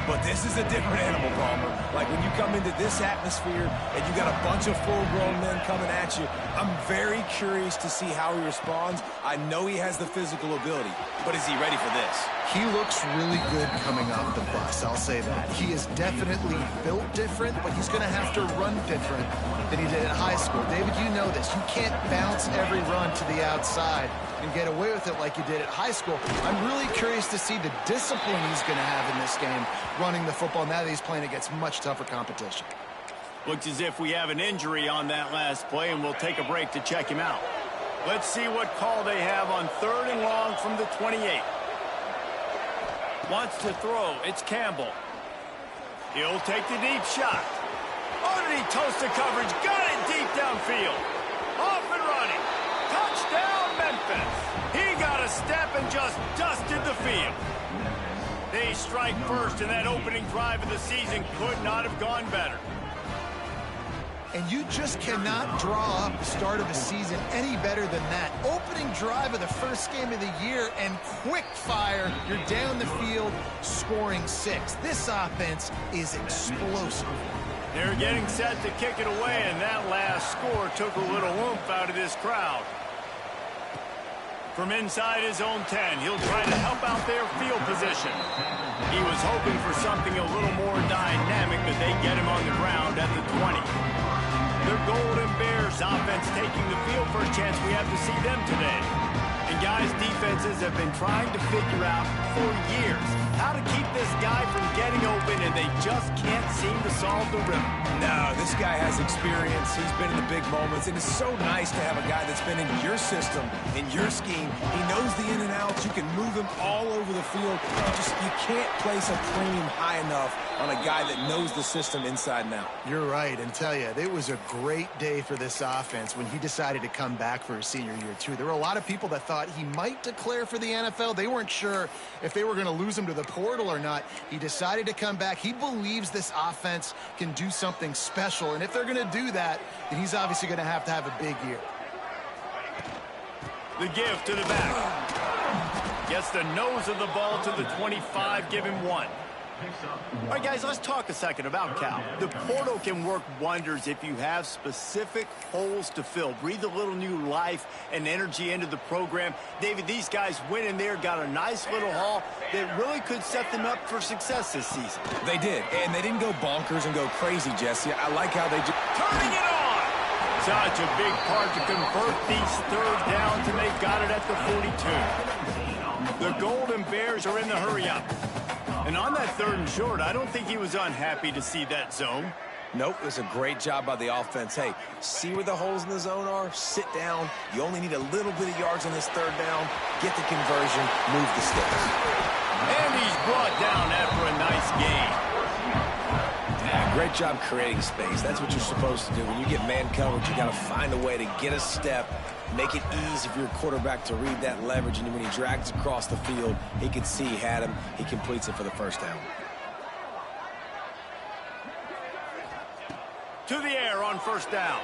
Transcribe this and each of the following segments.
But this is a different animal, Palmer. Like when you come into this atmosphere and you got a bunch of full-grown men coming at you, I'm very curious to see how he responds. I know he has the physical ability, but is he ready for this? He looks really good coming off the bus, I'll say that. He is definitely built different, but he's going to have to run different than he did in high school. David, you know this. You can't bounce every run to the outside and get away with it like you did at high school. I'm really curious to see the discipline he's going to have in this game running the football now that he's playing against much tougher competition. Looks as if we have an injury on that last play, and we'll take a break to check him out. Let's see what call they have on 3rd and long from the 28. Wants to throw. It's Campbell. He'll take the deep shot. Oh, did he toast the coverage? Got it deep downfield. Off and running. Touchdown, Memphis. He got a step and just dusted the field. They strike first, and that opening drive of the season could not have gone better. And you just cannot draw up the start of a season any better than that. Opening drive of the first game of the year and quick fire. You're down the field scoring 6. This offense is explosive. They're getting set to kick it away, and that last score took a little oomph out of this crowd. From inside his own 10, he'll try to help out their field position. He was hoping for something a little more dynamic, but they get him on the ground at the 20. The Golden Bears offense taking the field. First chance we have to see them today. And guys, defenses have been trying to figure out for years how to keep this guy from getting open, and they just can't seem to solve the riddle. No, this guy has experience. He's been in the big moments, and it's so nice to have a guy that's been in your system, in your scheme. He knows the in and outs. You can move him all over the field. You can't place a premium high enough on a guy that knows the system inside and out. You're right, and tell you, it was a great day for this offense when he decided to come back for his senior year, too. There were a lot of people that thought he might declare for the NFL. They weren't sure if they were going to lose him to the portal or not. He decided to come back. He believes this offense can do something special, and if they're going to do that, then he's obviously going to have a big year. The give to the back. Gets the nose of the ball to the 25, give him 1. All right, guys, let's talk a second about Cal. The portal can work wonders if you have specific holes to fill. Breathe a little new life and energy into the program. David, these guys went in there, got a nice little haul that really could set them up for success this season. They did, and they didn't go bonkers and go crazy, Jesse. I like how they just... Turning it on! Such a big part to convert these 3rd downs, and they got it at the 42. The Golden Bears are in the hurry-up. And on that 3rd and short, I don't think he was unhappy to see that zone. Nope, it was a great job by the offense. Hey, see where the holes in the zone are? Sit down. You only need a little bit of yards on this 3rd down. Get the conversion, move the sticks. And he's brought down after a nice gain. Yeah, great job creating space. That's what you're supposed to do. When you get man coverage, you got to find a way to get a step, make it easy for your quarterback to read that leverage, and when he drags across the field, he can see he had him. He completes it for the 1st down. To the air on 1st down.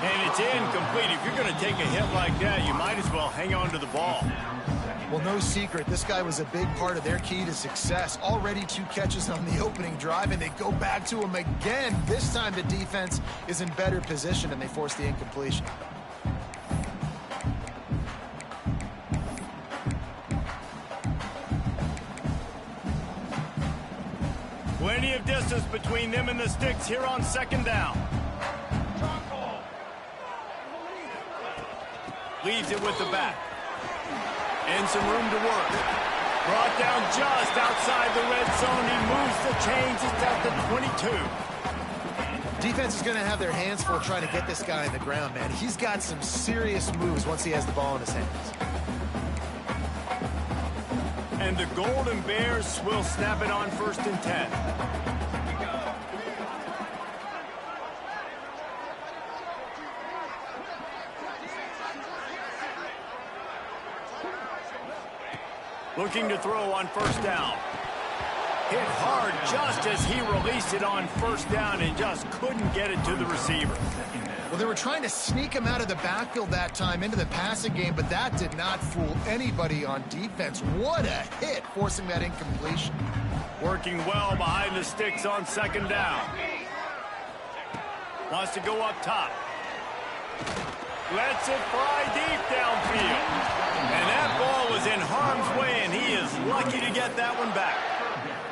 And it's incomplete. If you're going to take a hit like that, you might as well hang on to the ball. Well, no secret, this guy was a big part of their key to success. Already 2 catches on the opening drive, and they go back to him again. This time the defense is in better position, and they force the incompletion. Plenty of distance between them and the sticks here on 2nd down. Leaves it with the back. And some room to work. Brought down just outside the red zone. He moves the chains. It's at the 22. Defense is going to have their hands full trying to get this guy on the ground, man. He's got some serious moves once he has the ball in his hands. And the Golden Bears will snap it on 1st and 10. Looking to throw on 1st down. hit hard just as he released it on first down and just couldn't get it to the receiver. Well, they were trying to sneak him out of the backfield that time into the passing game, but that did not fool anybody on defense. What a hit, forcing that incompletion. Working well behind the sticks on second down. Wants to go up top. Lets it fly deep downfield. And that ball was in harm's way, and he is lucky to get that one back.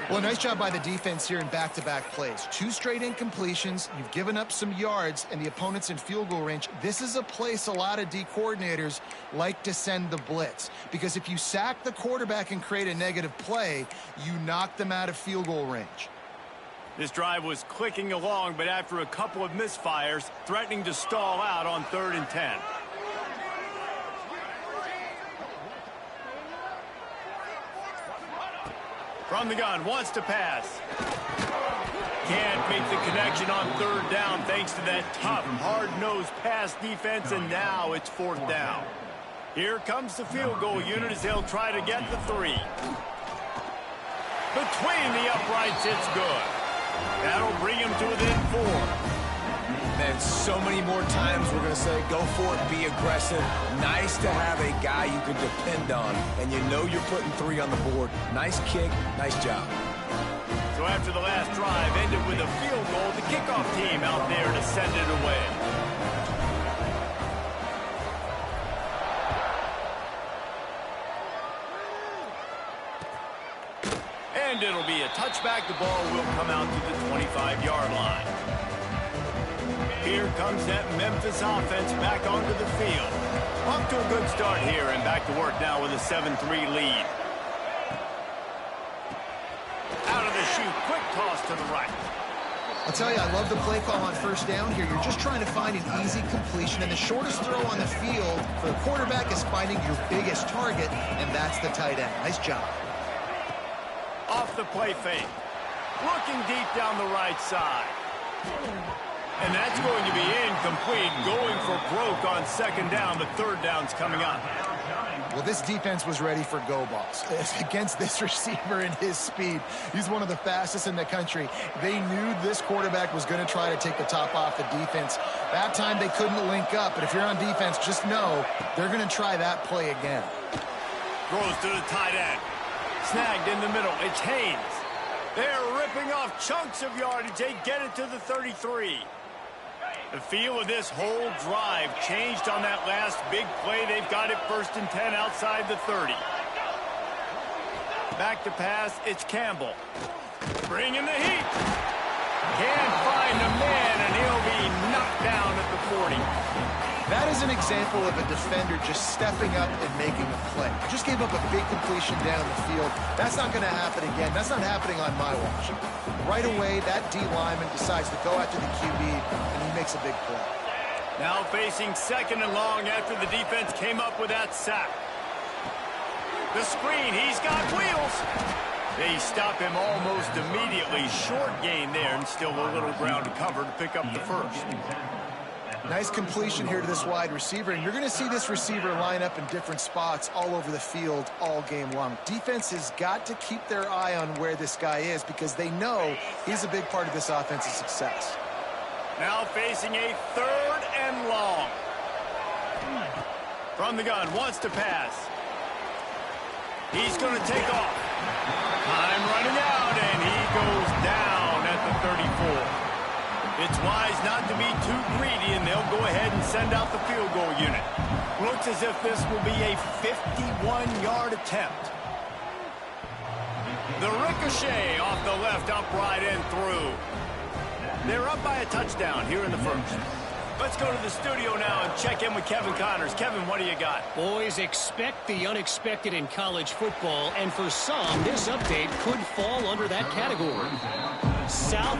Well, nice job by the defense here in back-to-back plays. 2 straight incompletions, you've given up some yards, and the opponent's in field goal range. This is a place a lot of D coordinators like to send the blitz, because if you sack the quarterback and create a negative play, you knock them out of field goal range. This drive was clicking along, but after a couple of misfires, threatening to stall out on 3rd and 10. From the gun, wants to pass. Can't make the connection on 3rd down thanks to that tough, hard-nosed pass defense, and now it's 4th down. Here comes the field goal unit as they'll try to get the 3. Between the uprights, it's good. That'll bring him to within 4. Man, so many more times we're going to say, go for it, be aggressive. Nice to have a guy you can depend on, and you know you're putting 3 on the board. Nice kick, nice job. So after the last drive ended with a field goal, the kickoff team out there to send it away. And it'll be a touchback. The ball will come out to the 25-yard line. Here comes that Memphis offense back onto the field. Off to a good start here and back to work now with a 7-3 lead. Out of the chute, quick toss to the right. I'll tell you, I love the play call on 1st down here. You're just trying to find an easy completion, and the shortest throw on the field for the quarterback is finding your biggest target, and that's the tight end. Nice job. Off the play fake. Looking deep down the right side. And that's going to be incomplete. Going for broke on 2nd down. The 3rd down's coming up. Well, this defense was ready for go balls. Against this receiver and his speed, he's one of the fastest in the country. They knew this quarterback was going to try to take the top off the defense. That time they couldn't link up, but if you're on defense, just know they're going to try that play again. Throws to the tight end. Snagged in the middle. It's Haynes. They're ripping off chunks of yardage. They get it to the 33. The feel of this whole drive changed on that last big play. They've got it 1st and 10 outside the 30. Back to pass. It's Campbell. Bringing the heat. Can't find the man, and he'll be knocked down at the 40. That is an example of a defender just stepping up and making a play. Just gave up a big completion down the field. That's not going to happen again. That's not happening on my watch. Right away, that D lineman decides to go after the QB, and he makes a big play. Now facing 2nd and long after the defense came up with that sack. The screen, he's got wheels. They stop him almost immediately. Short gain there, and still a little ground to cover to pick up the 1st. Nice completion here to this wide receiver, and you're going to see this receiver line up in different spots all over the field all game long. Defense has got to keep their eye on where this guy is because they know he's a big part of this offense's success. Now facing a 3rd and long. From the gun, wants to pass. He's going to take off. Time running out, and he goes down at the 34. It's wise not to be too greedy, and they'll go ahead and send out the field goal unit. Looks as if this will be a 51-yard attempt. The ricochet off the left upright and through. They're up by a touchdown here in the 1st. Let's go to the studio now and check in with Kevin Connors. Kevin, what do you got? Boys, expect the unexpected in college football, and for some, this update could fall under that category. South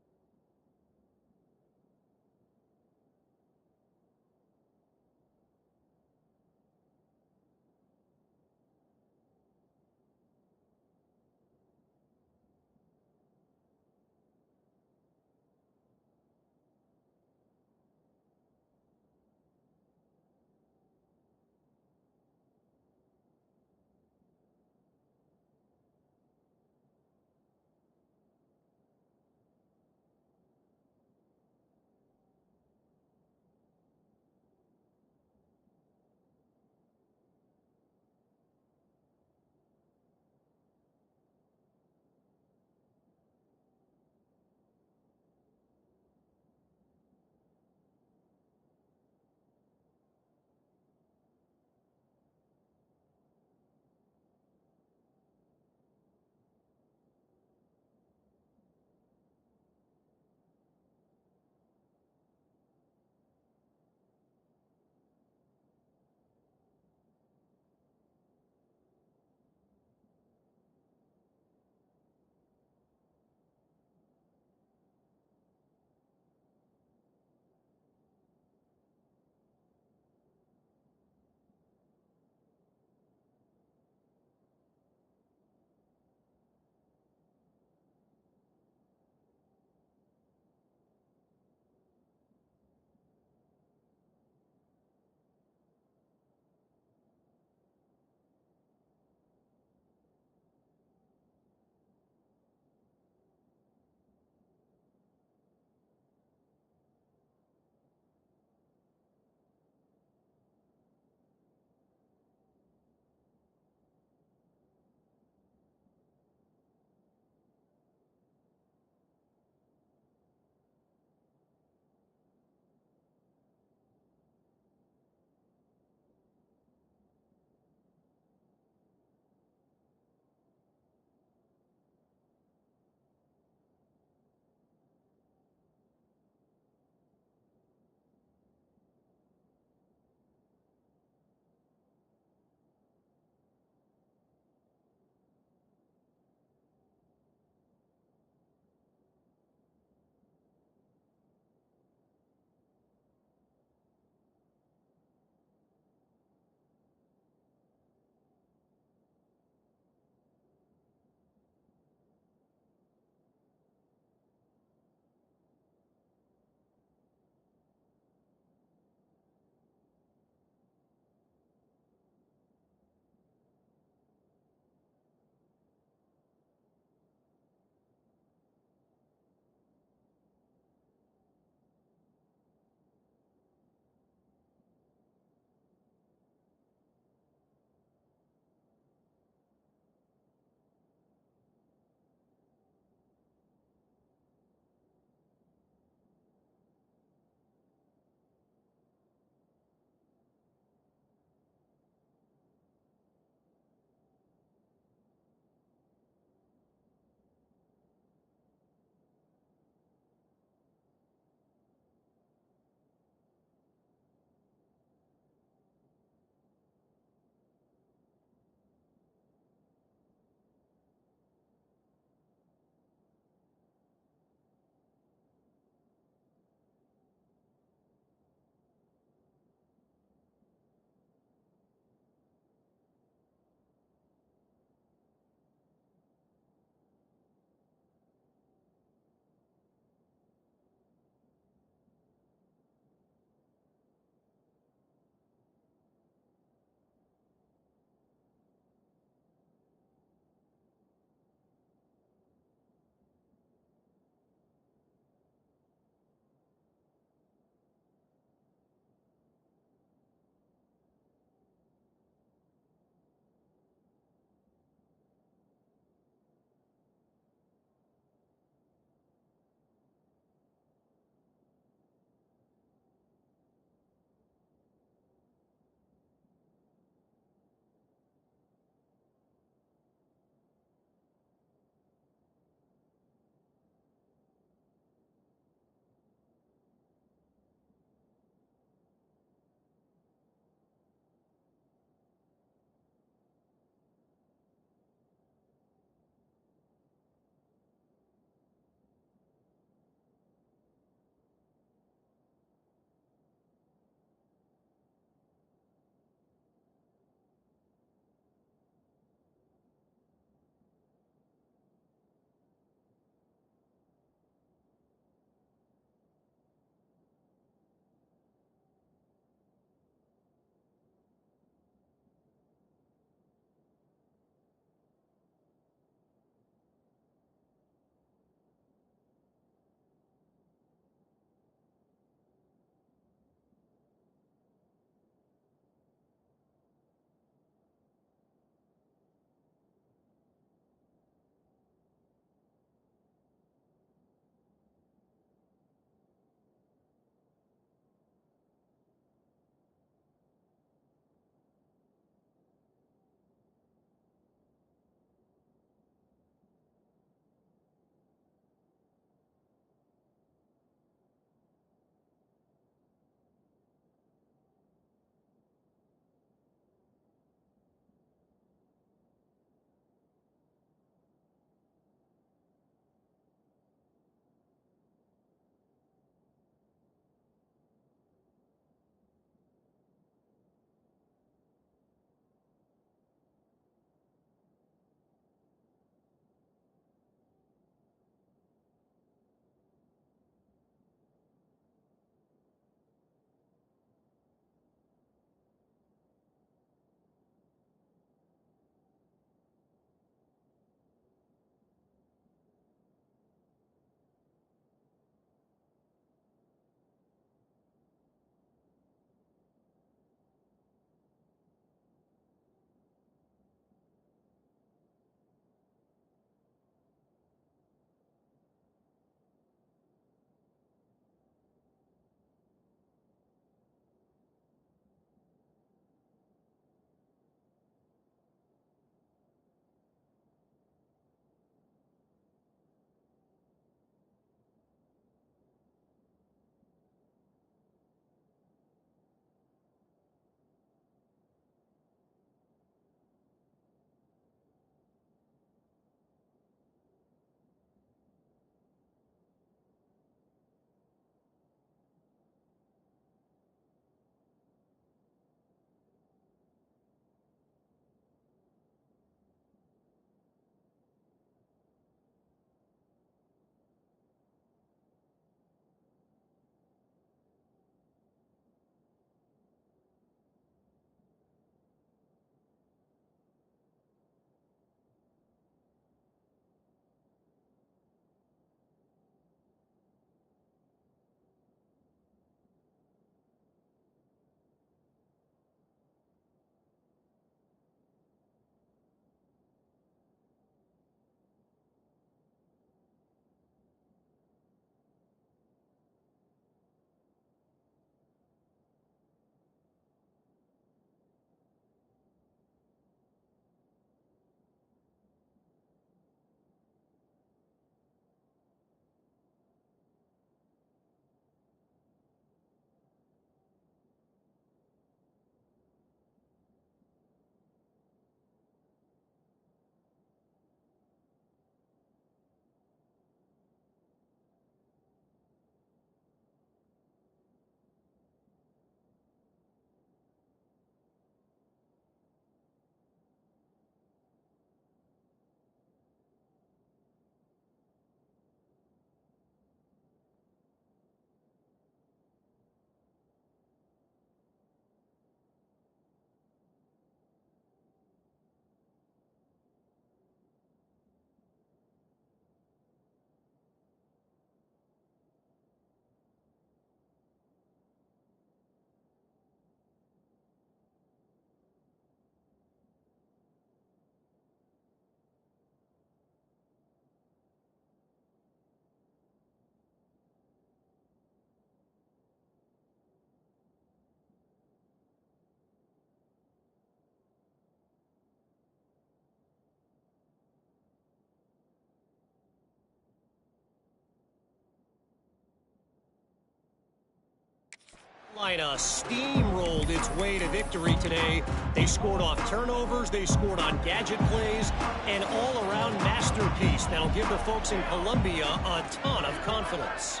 Carolina steamrolled its way to victory today. They scored off turnovers, they scored on gadget plays, an all-around masterpiece that'll give the folks in Columbia a ton of confidence.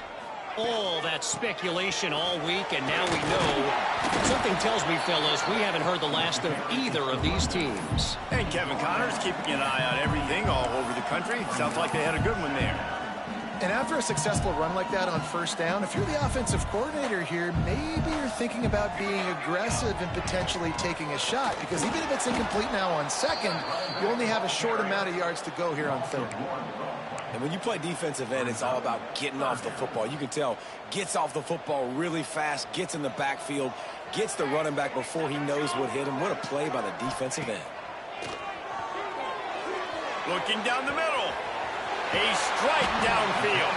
All that speculation all week, and now we know. Something tells me, fellas, we haven't heard the last of either of these teams. And Kevin Connors keeping an eye on everything all over the country. Sounds like they had a good one there. And after a successful run like that on first down, if you're the offensive coordinator here, maybe you're thinking about being aggressive and potentially taking a shot, because even if it's incomplete now on second, you only have a short amount of yards to go here on third. And when you play defensive end, it's all about getting off the football. You can tell, gets off the football really fast, gets in the backfield, gets the running back before he knows what hit him. What a play by the defensive end. Looking down the middle. A strike downfield.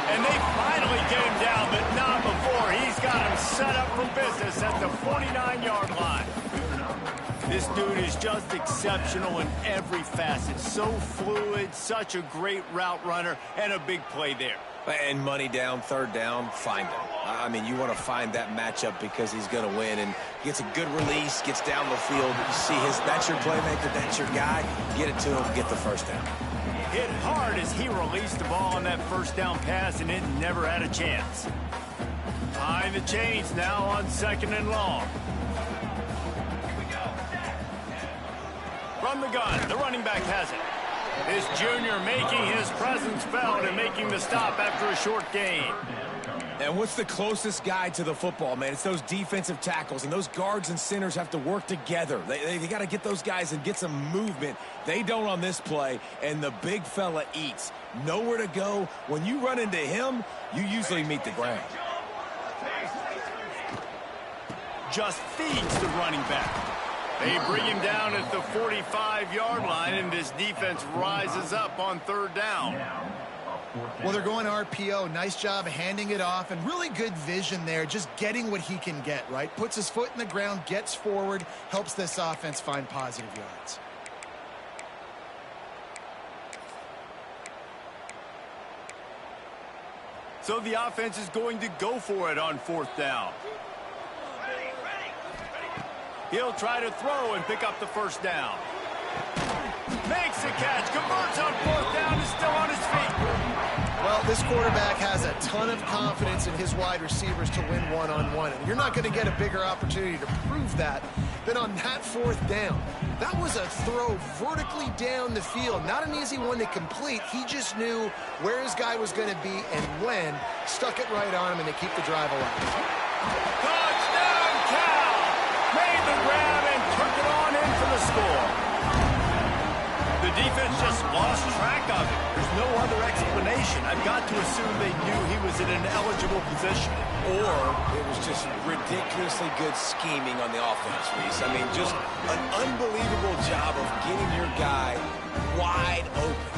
And they finally get him down, but not before. He's got him set up for business at the 49-yard line. This dude is just exceptional in every facet. So fluid, such a great route runner, and a big play there. And money down, third down, find him. I mean, you want to find that matchup because he's going to win. And gets a good release, gets down the field. You see that's your playmaker, that's your guy. Get it to him, get the first down. Hit hard as he released the ball on that first down pass, and it never had a chance. Behind the chains now on second and long. From the gun, the running back has it. This junior making his presence felt and making the stop after a short gain. And what's the closest guy to the football, man? It's those defensive tackles, and those guards and centers have to work together. They got to get those guys and get some movement. They don't on this play, and the big fella eats. Nowhere to go. When you run into him, you usually meet the ground. Just feeds the running back. They bring him down at the 45-yard line, and this defense rises up on third down. Well, they're going RPO. Nice job handing it off, and really good vision there, just getting what he can get, right? Puts his foot in the ground, gets forward, helps this offense find positive yards. So the offense is going to go for it on fourth down. He'll try to throw and pick up the first down. Makes the catch, converts on fourth down, is still on his feet. Well, this quarterback has a ton of confidence in his wide receivers to win one-on-one. And you're not going to get a bigger opportunity to prove that than on that fourth down. That was a throw vertically down the field. Not an easy one to complete. He just knew where his guy was going to be and when. Stuck it right on him, and they keep the drive alive. Touchdown, Cal! Made the grab and took it on in for the score. The defense just lost track of it. There's no other explanation. I've got to assume they knew he was in an eligible position. Or it was just ridiculously good scheming on the offense, Reese. I mean, just an unbelievable job of getting your guy wide open.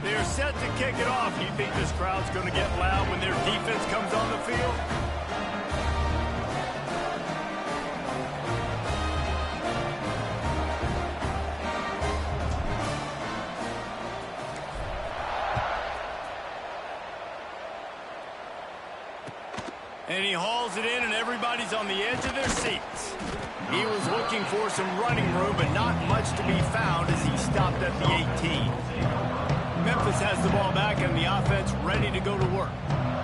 They're set to kick it off. Do you think this crowd's going to get loud when their defense comes on the field? And he hauls it in, and everybody's on the edge of their seats. He was looking for some running room, but not much to be found as he stopped at the 18. Memphis has the ball back, and the offense ready to go to work.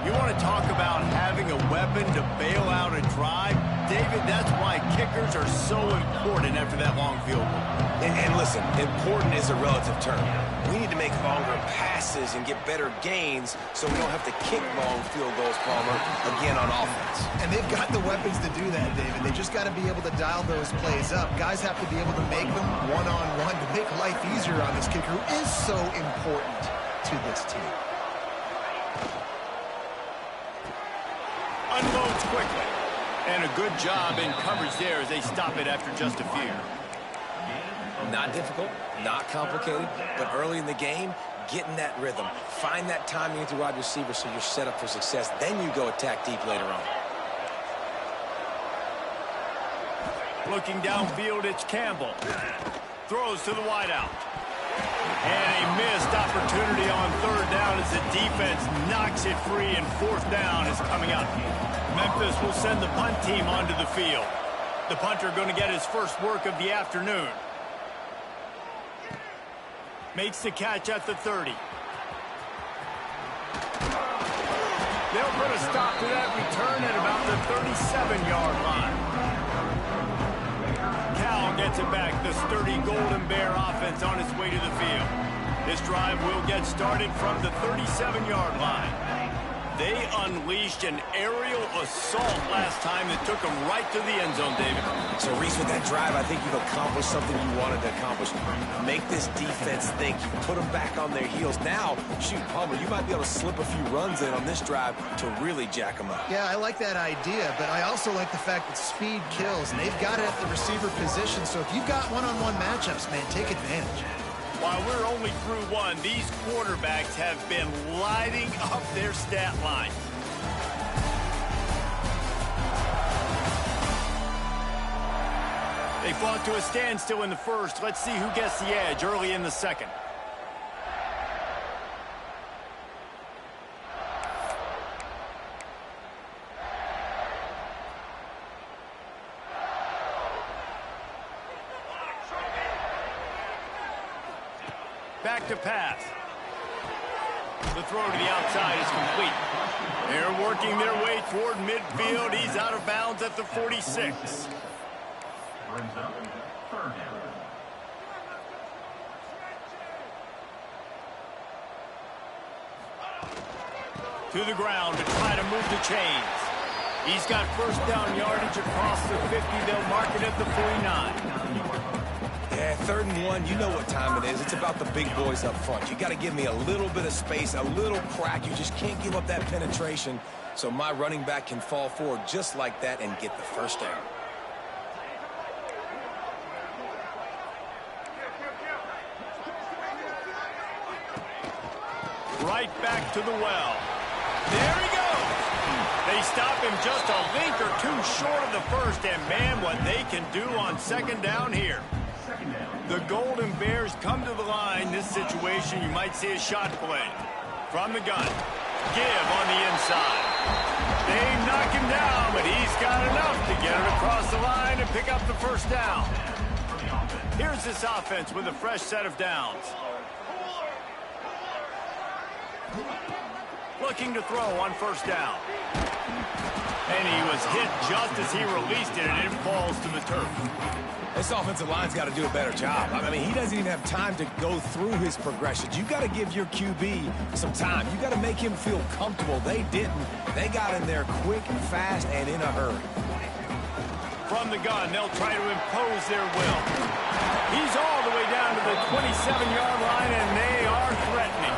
You want to talk about having a weapon to bail out a drive? David, that's why kickers are so important after that long field goal. And listen, important is a relative term. We need to make longer passes and get better gains so we don't have to kick long field goals, Palmer, again on offense. And they've got the weapons to do that, David. They just got to be able to dial those plays up. Guys have to be able to make them one-on-one to make life easier on this kicker, who is so important to this team. Unloads quickly. And a good job in coverage there as they stop it after just a few. Not difficult, not complicated, but early in the game, getting that rhythm. Find that timing with your wide receiver so you're set up for success. Then you go attack deep later on. Looking downfield, it's Campbell. Throws to the wideout. And a missed opportunity on third down as the defense knocks it free, and fourth down is coming up. Memphis will send the punt team onto the field. The punter going to get his first work of the afternoon. Makes the catch at the 30. They'll put a stop to that return at about the 37-yard line. Cal gets it back. The sturdy Golden Bear offense on its way to the field. This drive will get started from the 37-yard line. They unleashed an aerial assault last time that took them right to the end zone, David. So, Reese, with that drive, I think you've accomplished something you wanted to accomplish. Make this defense think. You put them back on their heels. Now, shoot, Palmer, you might be able to slip a few runs in on this drive to really jack them up. Yeah, I like that idea, but I also like the fact that speed kills, and they've got it at the receiver position. So if you've got one-on-one matchups, man, take advantage. While we're only through one, these quarterbacks have been lighting up their stat line. They fought to a standstill in the first. Let's see who gets the edge early in the second. Back to pass. The throw to the outside is complete. They're working their way toward midfield. He's out of bounds at the 46. To the ground to try to move the chains. He's got first down yardage across the 50. They'll mark it at the 49. Yeah, 3rd and 1, you know what time it is. It's about the big boys up front. You got to give me a little bit of space, a little crack. You just can't give up that penetration so my running back can fall forward just like that and get the first down. Right back to the well. There he goes. They stop him just a link or two short of the first, and man, what they can do on second down here. The Golden Bears come to the line. This situation, you might see a shot play. From the gun. Give on the inside. They knock him down, but he's got enough to get it across the line and pick up the first down. Here's this offense with a fresh set of downs. Looking to throw on first down. And he was hit just as he released it, and it falls to the turf. This offensive line's got to do a better job. I mean, he doesn't even have time to go through his progressions. You got to give your QB some time. You got to make him feel comfortable. They didn't. They got in there quick and fast and in a hurry. From the gun, they'll try to impose their will. He's all the way down to the 27-yard line, and they are threatening.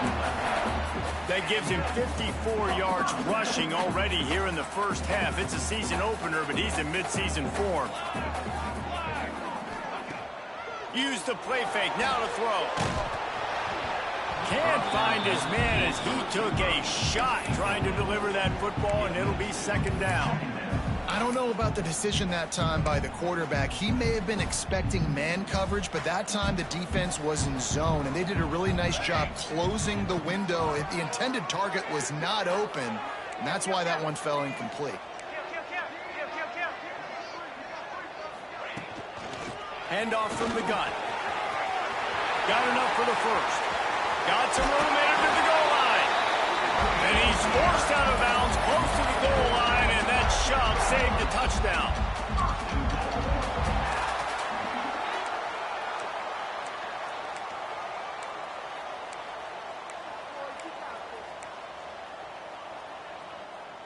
That gives him 54 yards rushing already here in the first half. It's a season opener, but he's in midseason form. Use the play fake, now to throw. Can't find his man as he took a shot trying to deliver that football, and it'll be second down. I don't know about the decision that time by the quarterback. He may have been expecting man coverage, but that time the defense was in zone, and they did a really nice job closing the window. The intended target was not open, and that's why that one fell incomplete. Handoff from the gun. Got enough for the first. Got some room, made it to the goal line. And he's forced out of bounds close to the goal line, and that shove saved a touchdown.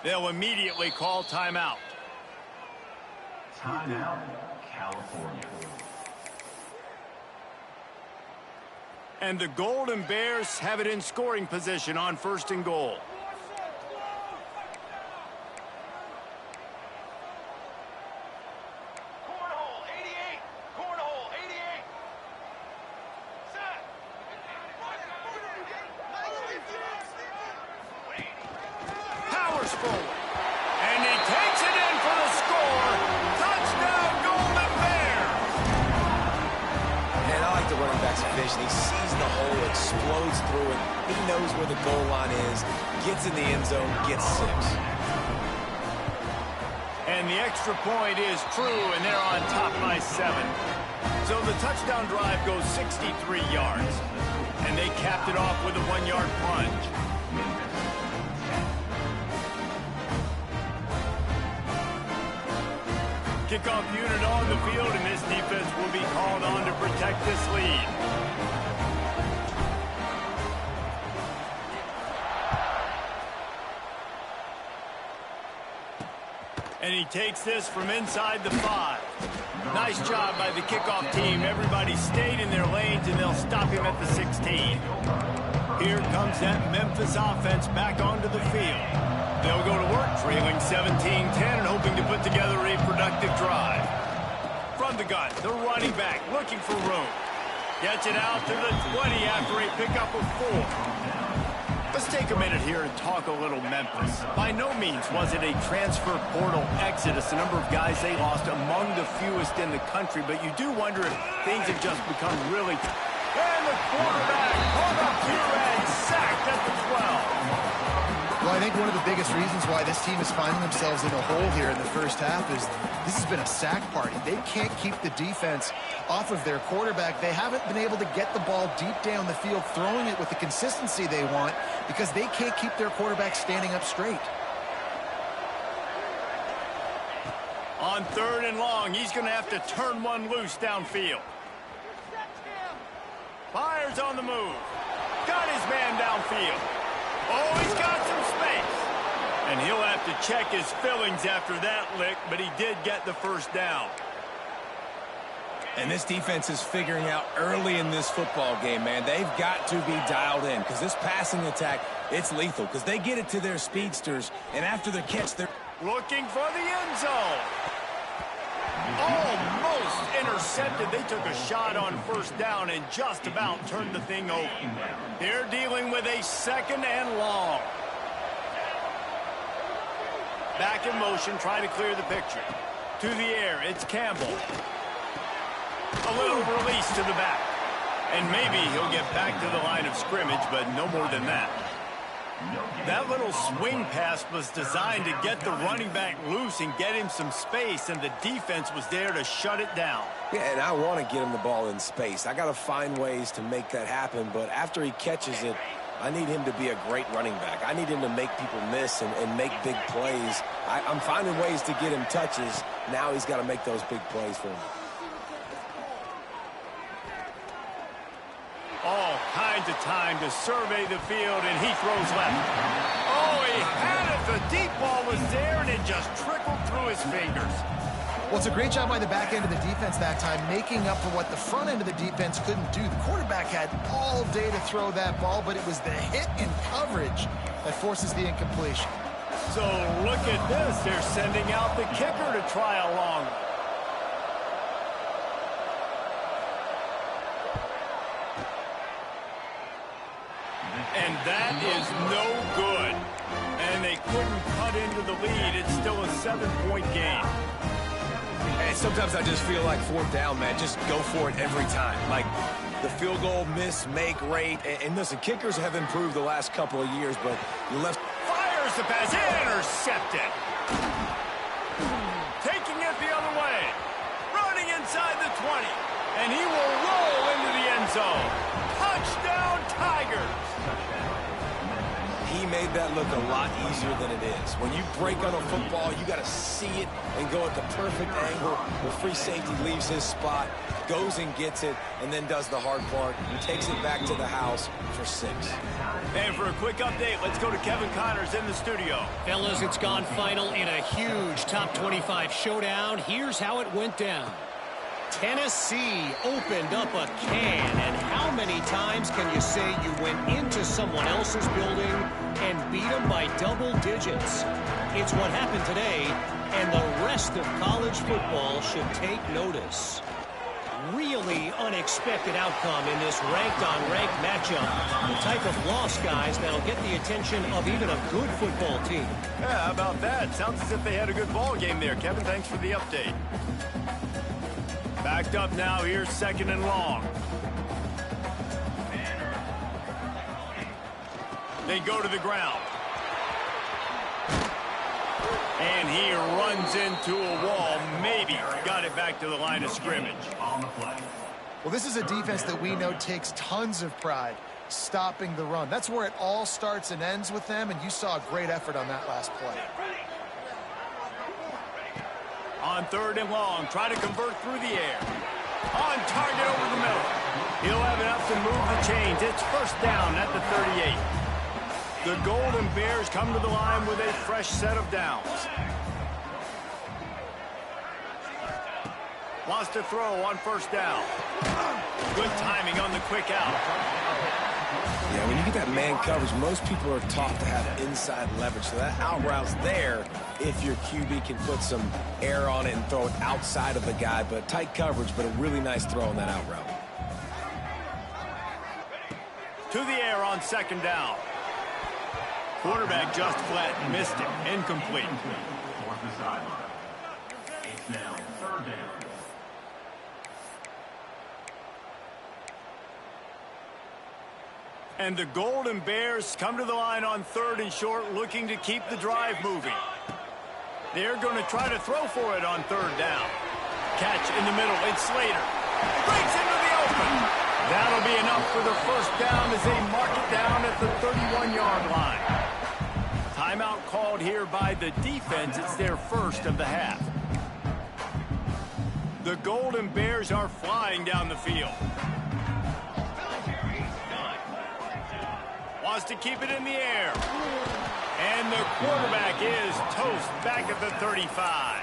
They'll immediately call timeout. Timeout, California. And the Golden Bears have it in scoring position on first and goal. Cornhole, 88. Cornhole, 88. Set. Powers forward. And he takes it in for the score. Touchdown, Golden Bears. Man, I like the running back's vision. He sees the hole through it. He knows where the goal line is, gets in the end zone, gets 6. And the extra point is true, and they're on top by 7. So the touchdown drive goes 63 yards. And they capped it off with a 1-yard plunge. Kickoff unit on the field, and this defense will be called on to protect this lead. And he takes this from inside the 5. Nice job by the kickoff team. Everybody stayed in their lanes, and they'll stop him at the 16. Here comes that Memphis offense back onto the field. They'll go to work, trailing 17-10 and hoping to put together a productive drive. From the gun, the running back looking for room. Gets it out to the 20 after a pickup of 4. Let's take a minute here and talk a little Memphis. By no means was it a transfer portal exodus, the number of guys they lost among the fewest in the country, but you do wonder if things have just become really... And the quarterback pulled up here and sacked at the 12. Well, I think one of the biggest reasons why this team is finding themselves in a hole here in the first half is this has been a sack party. They can't keep the defense off of their quarterback. They haven't been able to get the ball deep down the field, throwing it with the consistency they want because they can't keep their quarterback standing up straight. On 3rd and long, he's going to have to turn one loose downfield. Fires on the move. Got his man downfield. Oh, he's got some space. And he'll have to check his fillings after that lick, but he did get the first down. And this defense is figuring out early in this football game, man. They've got to be dialed in because this passing attack, it's lethal because they get it to their speedsters, and after the catch, they're looking for the end zone. Almost intercepted. They took a shot on 1st down and just about turned the thing over. They're dealing with a 2nd and long. Back in motion, trying to clear the picture. To the air, it's Campbell. A little release to the back. And maybe he'll get back to the line of scrimmage, but no more than that. That little swing pass was designed to get the running back loose and get him some space, and the defense was there to shut it down. Yeah, and I want to get him the ball in space. I got to find ways to make that happen, but after he catches it, I need him to be a great running back. I need him to make people miss and make big plays. I'm finding ways to get him touches. Now he's got to make those big plays for me. All kinds of time to survey the field, and he throws left. Oh, he had it. The deep ball was there, and it just trickled through his fingers. Well, it's a great job by the back end of the defense that time, making up for what the front end of the defense couldn't do. The quarterback had all day to throw that ball, but it was the hit in coverage that forces the incompletion. So look at this. They're sending out the kicker to try a long one. And that is no good. And they couldn't cut into the lead. It's still a 7-point game. And sometimes I just feel like 4th down, man. Just go for it every time. Like the field goal miss-make rate. And listen, kickers have improved the last couple of years, but you left. Fires the pass. Intercepted. Taking it the other way. Running inside the 20. And he will roll into the end zone. Touchdown, Tigers. He made that look a lot easier than it is. When you break on a football, you got to see it and go at the perfect angle. The free safety leaves his spot, goes and gets it, and then does the hard part and takes it back to the house for 6. And for a quick update, let's go to Kevin Connors in the studio. Fellas, it's gone final in a huge top 25 showdown. Here's how it went down. Tennessee opened up a can, and how many times can you say you went into someone else's building and beat them by double digits? It's what happened today, and the rest of college football should take notice. Really unexpected outcome in this ranked-on-ranked matchup. The type of loss, guys, that'll get the attention of even a good football team. Yeah, how about that? Sounds as if they had a good ball game there. Kevin, thanks for the update. Backed up now, here's 2nd and long. They go to the ground. And he runs into a wall. Maybe got it back to the line of scrimmage. Well, this is a defense that we know takes tons of pride stopping the run. That's where it all starts and ends with them, and you saw a great effort on that last play. On 3rd and long, try to convert through the air. On target over the middle. He'll have enough to move the chains. It's 1st down at the 38. The Golden Bears come to the line with a fresh set of downs. Wants to throw on 1st down. Good timing on the quick out. Yeah, when you get that man coverage, most people are taught to have inside leverage. So that out route's there if your QB can put some air on it and throw it outside of the guy. But tight coverage, but a really nice throw on that out route. To the air on 2nd down. Quarterback just flat, missed it, incomplete. Towards the sideline. It's now 3rd down. And the Golden Bears come to the line on 3rd and short, looking to keep the drive moving. They're going to try to throw for it on 3rd down. Catch in the middle, it's Slater. Breaks into the open. That'll be enough for the 1st down as they mark it down at the 31-yard line. Timeout called here by the defense. It's their 1st of the half. The Golden Bears are flying down the field. Wants to keep it in the air. And the quarterback is toast back at the 35.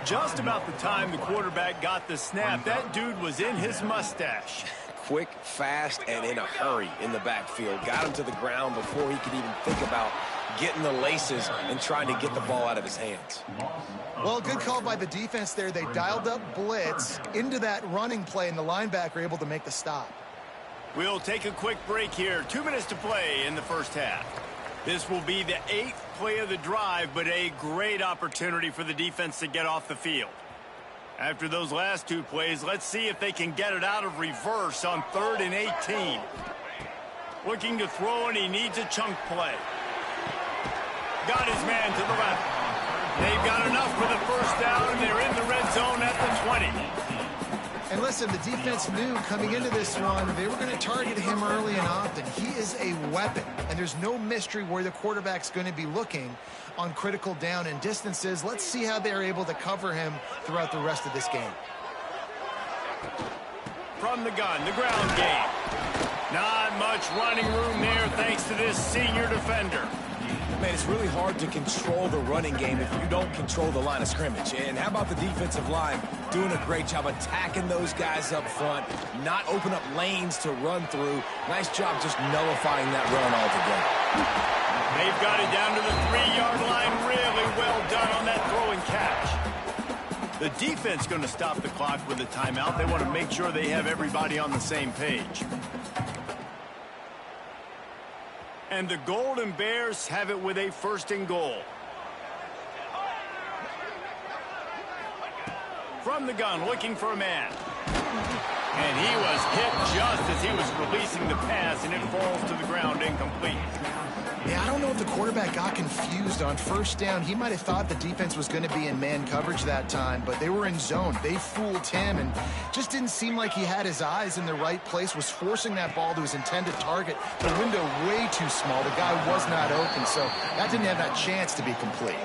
Just about the time the quarterback got the snap, that dude was in his mustache. Quick, fast, and in a hurry in the backfield. Got him to the ground before he could even think about getting the laces and trying to get the ball out of his hands. Well, good call by the defense there. They dialed up blitz into that running play, and the linebacker able to make the stop. We'll take a quick break here. 2 minutes to play in the 1st half. This will be the 8th play of the drive, but a great opportunity for the defense to get off the field. After those last 2 plays, let's see if they can get it out of reverse on 3rd and 18. Looking to throw, and he needs a chunk play. Got his man to the left. They've got enough for the 1st down, and they're in the red zone at the 20. And listen, the defense knew coming into this one, they were going to target him early and often. He is a weapon, and there's no mystery where the quarterback's going to be looking on critical down and distances. Let's see how they're able to cover him throughout the rest of this game. From the gun, the ground game. Not much running room there thanks to this senior defender. Man, it's really hard to control the running game if you don't control the line of scrimmage. And how about the defensive line doing a great job attacking those guys up front, not open up lanes to run through. Nice job just nullifying that run altogether. They've got it down to the 3-yard line. Really well done on that throw and catch. The defense going to stop the clock with a timeout. They want to make sure they have everybody on the same page. And the Golden Bears have it with a 1st and goal. From the gun, looking for a man. And he was hit just as he was releasing the pass, and it falls to the ground incomplete. Yeah, I don't know if the quarterback got confused on 1st down. He might have thought the defense was going to be in man coverage that time, but they were in zone. They fooled him and just didn't seem like he had his eyes in the right place, was forcing that ball to his intended target. The window way too small. The guy was not open, so that didn't have that chance to be complete.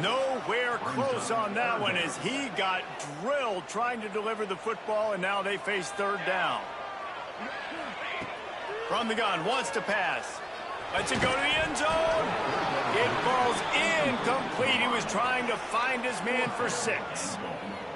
Nowhere close on that one as he got drilled trying to deliver the football, and now they face 3rd down. From the gun, wants to pass. Lets it go to the end zone. It falls incomplete. He was trying to find his man for 6.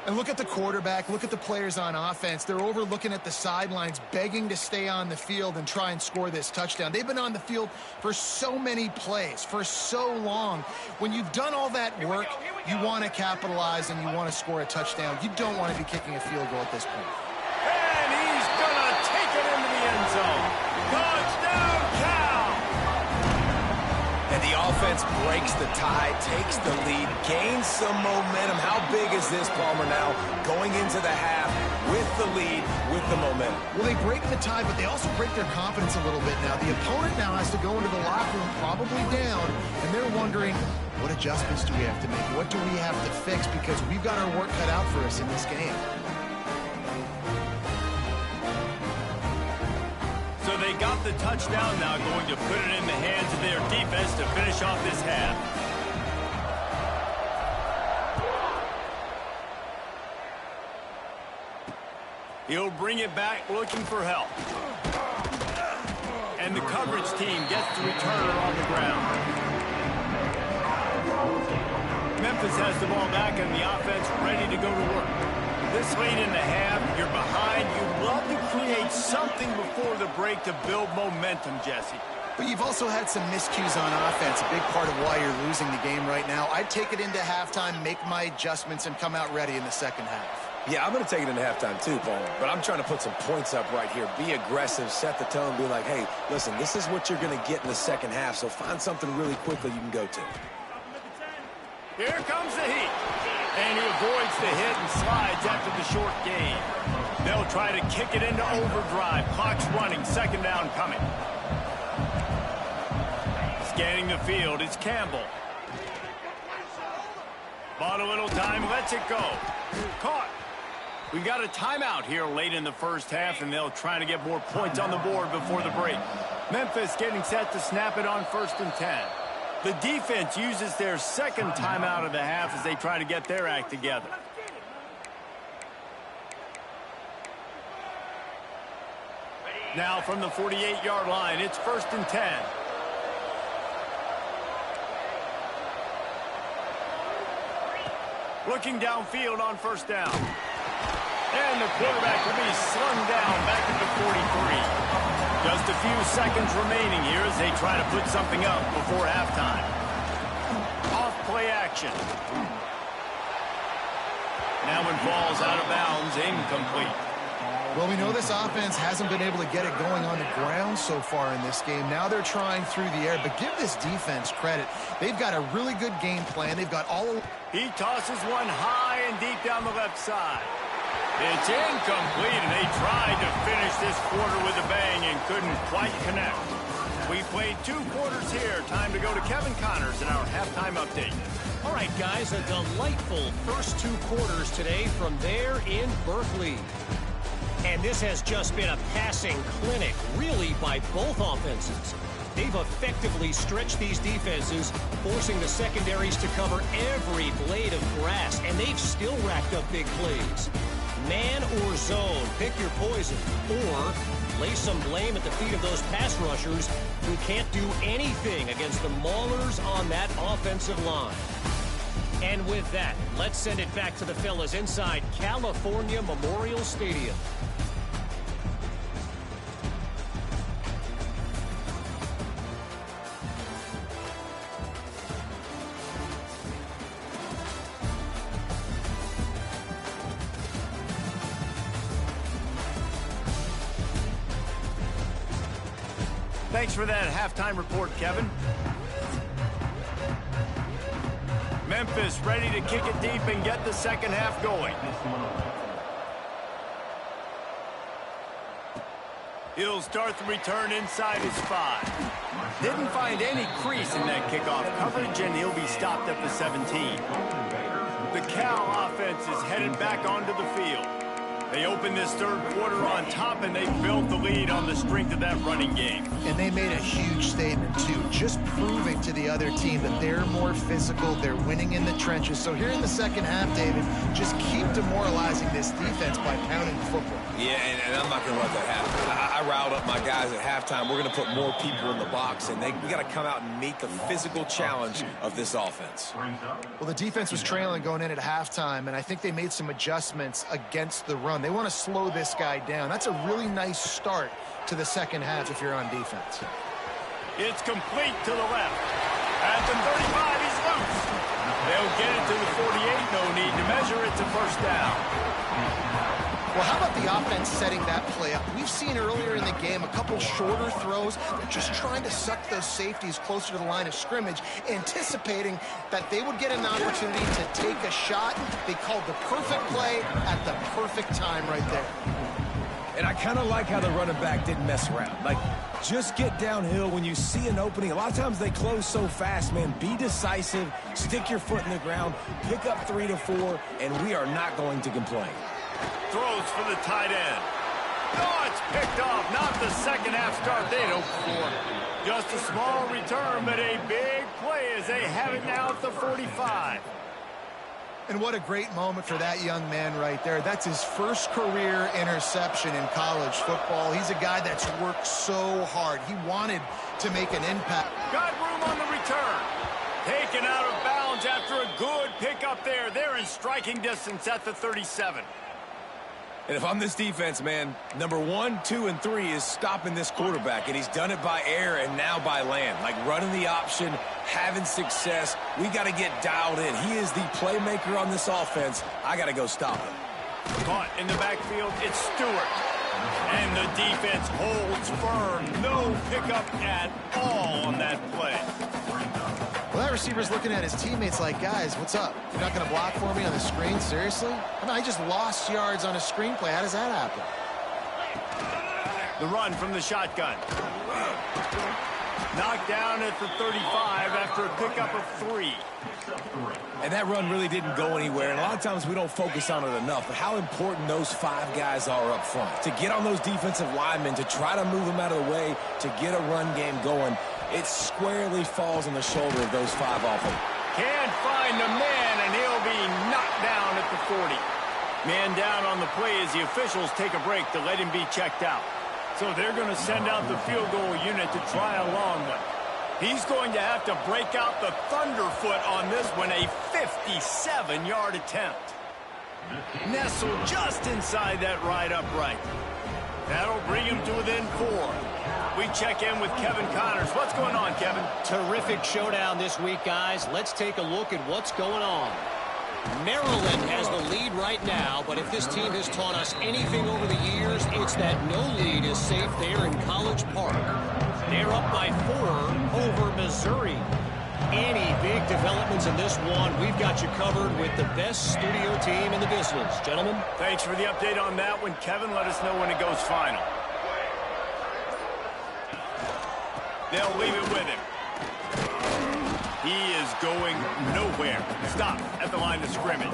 And look at the quarterback. Look at the players on offense. They're over looking at the sidelines, begging to stay on the field and try and score this touchdown. They've been on the field for so many plays, for so long. When you've done all that work, you want to capitalize and you want to score a touchdown. You don't want to be kicking a field goal at this point. And he's going to take it into the end zone. Touchdown, Cal! And the offense breaks the tie, takes the lead, gains some momentum. How big is this, Palmer, now going into the half? with the lead, with the momentum. Well, they break the tie, but they also break their confidence a little bit now. The opponent now has to go into the locker room probably down, and they're wondering, what adjustments do we have to make? What do we have to fix? Because we've got our work cut out for us in this game. So they got the touchdown, now going to put it in the hands of their defense to finish off this half. He'll bring it back looking for help. And the coverage team gets the returner on the ground. Memphis has the ball back and the offense ready to go to work. This late in the half, you're behind. You'd love to create something before the break to build momentum, Jesse. But you've also had some miscues on offense, a big part of why you're losing the game right now. I'd take it into halftime, make my adjustments, and come out ready in the second half. Yeah, I'm going to take it into halftime too, Paul. But I'm trying to put some points up right here. Be aggressive, set the tone, be like, hey, listen, this is what you're going to get in the second half, so find something really quickly you can go to. Here comes the heat. And he avoids the hit and slides after the short gain. They'll try to kick it into overdrive. Clock's running, second down coming. Scanning the field, it's Campbell. Bought a little time, lets it go. Caught. We've got a timeout here late in the first half, and they'll try to get more points on the board before the break. Memphis getting set to snap it on 1st and 10. The defense uses their second timeout of the half as they try to get their act together. Now from the 48-yard line, it's 1st and 10. Looking downfield on 1st down. And the quarterback will be slung down back at the 43. Just a few seconds remaining here as they try to put something up before halftime. Off play action. Now it falls out of bounds, incomplete. Well, we know this offense hasn't been able to get it going on the ground so far in this game. Now they're trying through the air, but give this defense credit. They've got a really good game plan. They've got all... He tosses one high and deep down the left side. It's incomplete, and they tried to finish this quarter with a bang and couldn't quite connect. We played 2 quarters here. Time to go to Kevin Connors in our halftime update. All right, guys, a delightful first 2 quarters today from there in Berkeley. And this has just been a passing clinic, really, by both offenses. They've effectively stretched these defenses, forcing the secondaries to cover every blade of grass, and they've still racked up big plays. Man or zone, pick your poison, or lay some blame at the feet of those pass rushers who can't do anything against the maulers on that offensive line. And with that, let's send it back to the fellas inside California Memorial Stadium. Thanks for that halftime report, Kevin. Memphis ready to kick it deep and get the second half going. He'll start the return inside his 5. Didn't find any crease in that kickoff coverage, and he'll be stopped at the 17. The Cal offense is headed back onto the field. They opened this third quarter on top, and they built the lead on the strength of that running game. And they made a huge statement, too, just proving to the other team that they're more physical, they're winning in the trenches. So here in the second half, David, just keep demoralizing this defense by pounding the football. Yeah, and I'm not going to let that happen. I riled up my guys at halftime. We're going to put more people in the box, and we got to come out and meet the physical challenge of this offense. Well, the defense was trailing going in at halftime, and I think they made some adjustments against the run. They want to slow this guy down. That's a really nice start to the second half if you're on defense. It's complete to the left. At the 35, he's loose. They'll get it to the 48. No need to measure it to 1st down. Well, how about the offense setting that play up? We've seen earlier in the game a couple shorter throws. They're just trying to suck those safeties closer to the line of scrimmage, anticipating that they would get an opportunity to take a shot. They called the perfect play at the perfect time right there. And I kind of like how the running back didn't mess around. Like, just get downhill when you see an opening. A lot of times they close so fast, man. Be decisive, stick your foot in the ground, pick up 3 to 4, and we are not going to complain. Throws for the tight end. Oh, it's picked off. Not the second half start they'd hoped for. Just a small return, but a big play as they have it now at the 45. And what a great moment for that young man right there. That's his first career interception in college football. He's a guy that's worked so hard. He wanted to make an impact. Got room on the return. Taken out of bounds after a good pickup there. They're in striking distance at the 37. And if I'm this defense, man, number 1, 2, and 3 is stopping this quarterback, and he's done it by air and now by land. Like running the option, having success. We got to get dialed in. He is the playmaker on this offense. I got to go stop him. Caught in the backfield, it's Stewart. And the defense holds firm. No pickup at all on that play. Well, that receiver's looking at his teammates like, guys, what's up? You're not going to block for me on the screen? Seriously? I mean, I just lost yards on a screenplay. How does that happen? The run from the shotgun. Knocked down at the 35 after a pickup of 3. And that run really didn't go anywhere. And a lot of times we don't focus on it enough. But how important those 5 guys are up front. To get on those defensive linemen, to try to move them out of the way, to get a run game going. It squarely falls on the shoulder of those 5 offense. Can't find the man, and he'll be knocked down at the 40. Man down on the play as the officials take a break to let him be checked out. So they're going to send out the field goal unit to try a long one. He's going to have to break out the thunderfoot on this one, a 57-yard attempt. Nestled just inside that right upright. That'll bring him to within 4. We check in with Kevin Connors. What's going on, Kevin? Terrific showdown this week, guys. Let's take a look at what's going on. Maryland has the lead right now, but if this team has taught us anything over the years, it's that no lead is safe there in College Park. They're up by 4 over Missouri. Any big developments in this one, we've got you covered with the best studio team in the business. Gentlemen? Thanks for the update on that one, Kevin. Let us know when it goes final. They'll leave it with him. He is going nowhere. Stop at the line of scrimmage.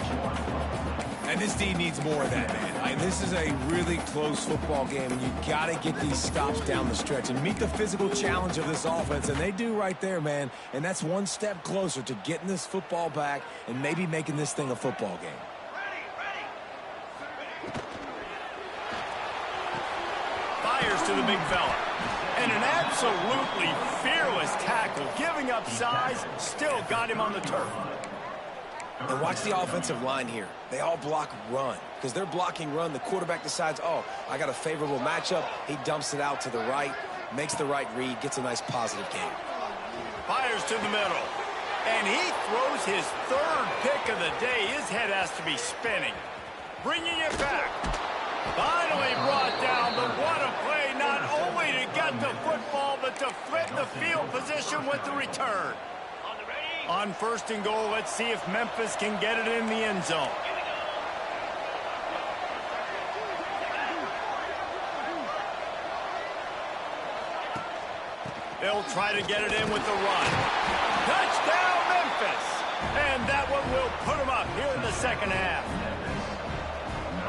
And this D needs more of that, man. This is a really close football game, and you got to get these stops down the stretch and meet the physical challenge of this offense, and they do right there, man. And that's one step closer to getting this football back and maybe making this thing a football game. Fires to the big fella. And an absolutely fearless tackle, giving up size, still got him on the turf. And watch the offensive line here. They all block run. Because they're blocking run, the quarterback decides, oh, I got a favorable matchup. He dumps it out to the right, makes the right read, gets a nice positive gain. Fires to the middle. And he throws his 3rd pick of the day. His head has to be spinning. Bringing it back. Finally brought down, but what a play, not only to get the football, but to flip the field position with the return. On 1st and goal, let's see if Memphis can get it in the end zone. They'll try to get it in with the run. Touchdown, Memphis! And that one will put them up here in the second half.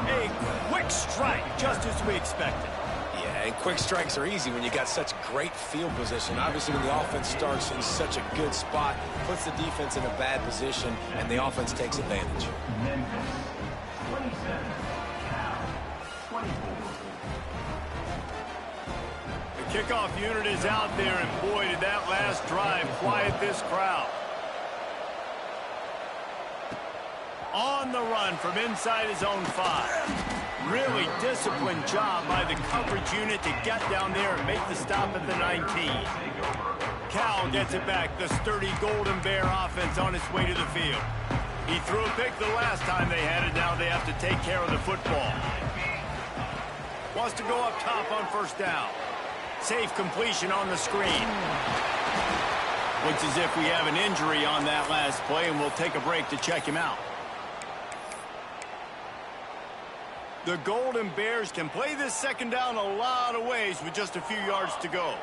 A quick strike, just as we expected. Yeah, and quick strikes are easy when you got such great field position. Obviously, when the offense starts in such a good spot, puts the defense in a bad position, and the offense takes advantage. The kickoff unit is out there, and boy, did that last drive quiet this crowd. On the run from inside his own 5. Really disciplined job by the coverage unit to get down there and make the stop at the 19. Cal gets it back. The sturdy Golden Bear offense on its way to the field. He threw a pick the last time they had it. Now they have to take care of the football. Wants to go up top on first down. Safe completion on the screen. Looks as if we have an injury on that last play, and we'll take a break to check him out. The Golden Bears can play this second down a lot of ways with just a few yards to go.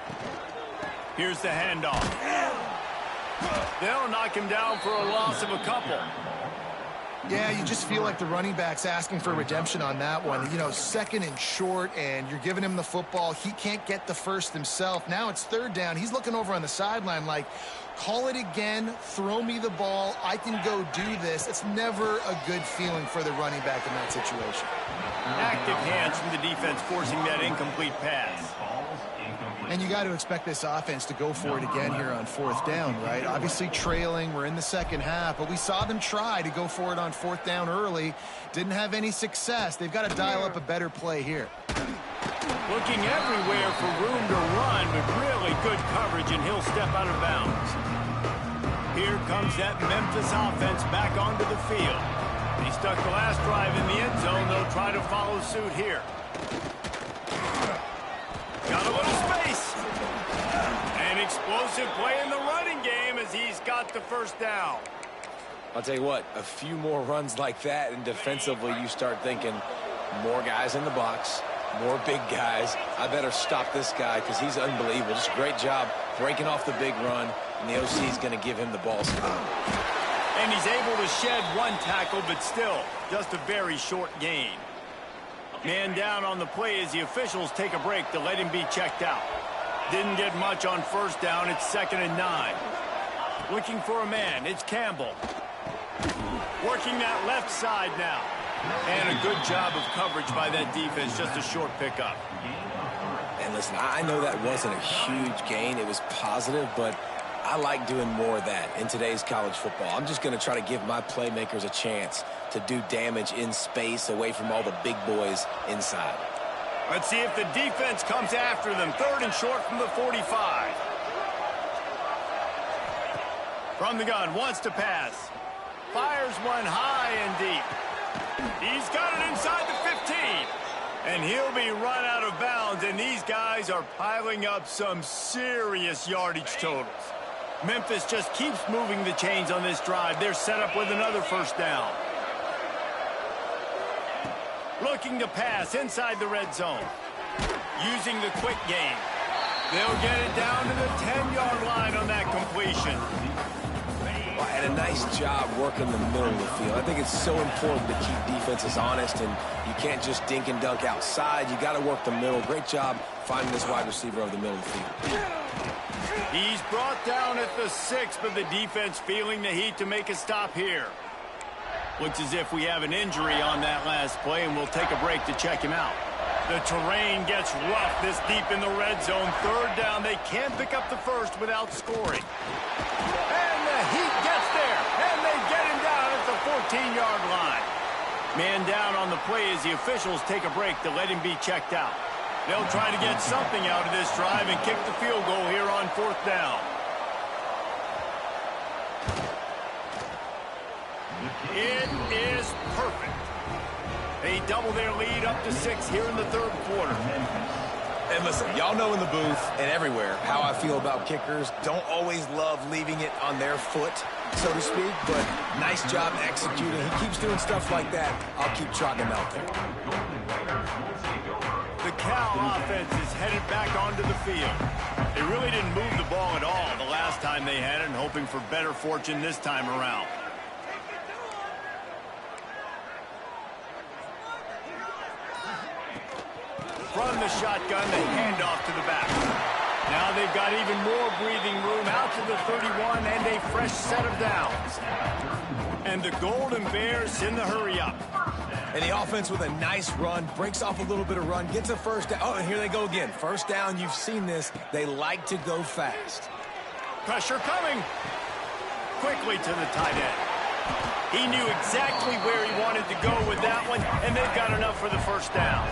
Here's the handoff. They'll knock him down for a loss of a couple. Yeah, you just feel like the running back's asking for redemption on that one. You know, second and short, and you're giving him the football. He can't get the first himself. Now it's third down. He's looking over on the sideline like, call it again, throw me the ball, I can go do this. It's never a good feeling for the running back in that situation. Active hands from the defense forcing that incomplete pass. And you got to expect this offense to go for it again here on fourth down, right? Obviously trailing, we're in the second half, but we saw them try to go for it on fourth down early. Didn't have any success. They've got to dial up a better play here. Looking everywhere for room to run, but really good coverage, and he'll step out of bounds. Here comes that Memphis offense back onto the field. He stuck the last drive in the end zone. They'll try to follow suit here. Got a little space. An explosive play in the running game as he's got the first down. I'll tell you what, a few more runs like that, and defensively you start thinking more guys in the box, more big guys. I better stop this guy because he's unbelievable. Just a great job breaking off the big run, and the OC is going to give him the ball. And he's able to shed one tackle, but still just a very short gain. Man down on the play as the officials take a break to let him be checked out. Didn't get much on first down. It's 2nd and 9. Looking for a man. It's Campbell. Working that left side now. And a good job of coverage by that defense. Just a short pickup. And listen, I know that wasn't a huge gain. It was positive, but I like doing more of that in today's college football. I'm just going to try to give my playmakers a chance to do damage in space away from all the big boys inside. Let's see if the defense comes after them. 3rd and short from the 45. From the gun, wants to pass. Fires one high and deep. He's got it inside the 15. And he'll be run out of bounds, and these guys are piling up some serious yardage totals. Memphis just keeps moving the chains on this drive. They're set up with another first down. Looking to pass inside the red zone. Using the quick game. They'll get it down to the 10-yard line on that completion. Well, and a nice job working the middle of the field. I think it's so important to keep defenses honest, and you can't just dink and dunk outside. You got to work the middle. Great job finding this wide receiver over the middle of the field. He's brought down at the 6, but the defense feeling the heat to make a stop here. Looks as if we have an injury on that last play, and we'll take a break to check him out. The terrain gets rough this deep in the red zone. 3rd down. They can't pick up the first without scoring. And the heat gets there, and they get him down at the 14-yard line. Man down on the play as the officials take a break to let him be checked out. They'll try to get something out of this drive and kick the field goal here on 4th down. It is perfect. They double their lead up to 6 here in the 3rd quarter. And listen, y'all know in the booth and everywhere how I feel about kickers. Don't always love leaving it on their foot, so to speak, but nice job executing. He keeps doing stuff like that. I'll keep trotting him out there. The Cal offense is headed back onto the field. They really didn't move the ball at all the last time they had it, and hoping for better fortune this time around. From the shotgun, the handoff to the back. Now they've got even more breathing room out to the 31 and a fresh set of downs. And the Golden Bears in the hurry up. And the offense with a nice run, breaks off a little bit of run, gets a first down. Oh, and here they go again. First down, you've seen this. They like to go fast. Pressure coming. Quickly to the tight end. He knew exactly where he wanted to go with that one, and they've got enough for the first down.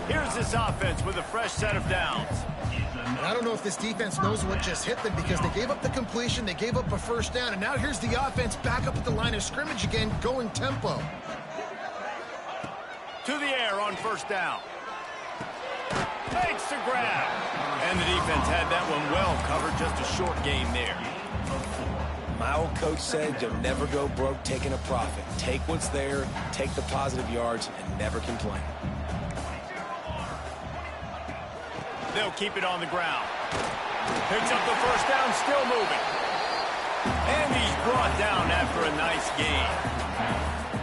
Here's this offense with a fresh set of downs. And I don't know if this defense knows what just hit them, because they gave up the completion, they gave up a first down, and now here's the offense back up at the line of scrimmage again, going tempo. To the air on first down. Takes the grab. And the defense had that one well covered. Just a short game there. My old coach said you'll never go broke taking a profit. Take what's there, take the positive yards, and never complain. They'll keep it on the ground. Picks up the first down, still moving. And he's brought down after a nice gain.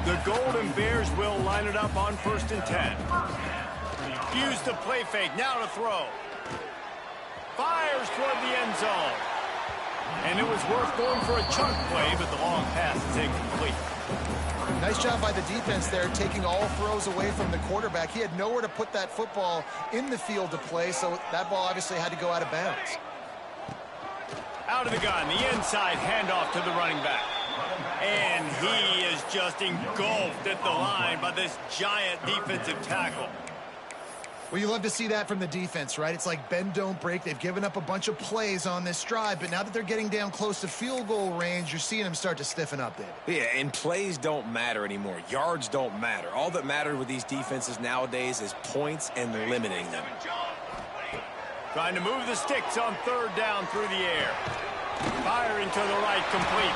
The Golden Bears will line it up on 1st and 10. Use the play fake, now to throw. Fires toward the end zone. And it was worth going for a chunk play, but the long pass is incomplete. Nice job by the defense there, taking all throws away from the quarterback. He had nowhere to put that football in the field to play, so that ball obviously had to go out of bounds. Out of the gun, the inside handoff to the running back. And he is just engulfed at the line by this giant defensive tackle. Well, you love to see that from the defense, right? It's like bend, don't break. They've given up a bunch of plays on this drive, but now that they're getting down close to field goal range, you're seeing them start to stiffen up, David. Yeah, and plays don't matter anymore. Yards don't matter. All that matters with these defenses nowadays is points and limiting them. Trying to move the sticks on 3rd down through the air. Firing to the right, complete.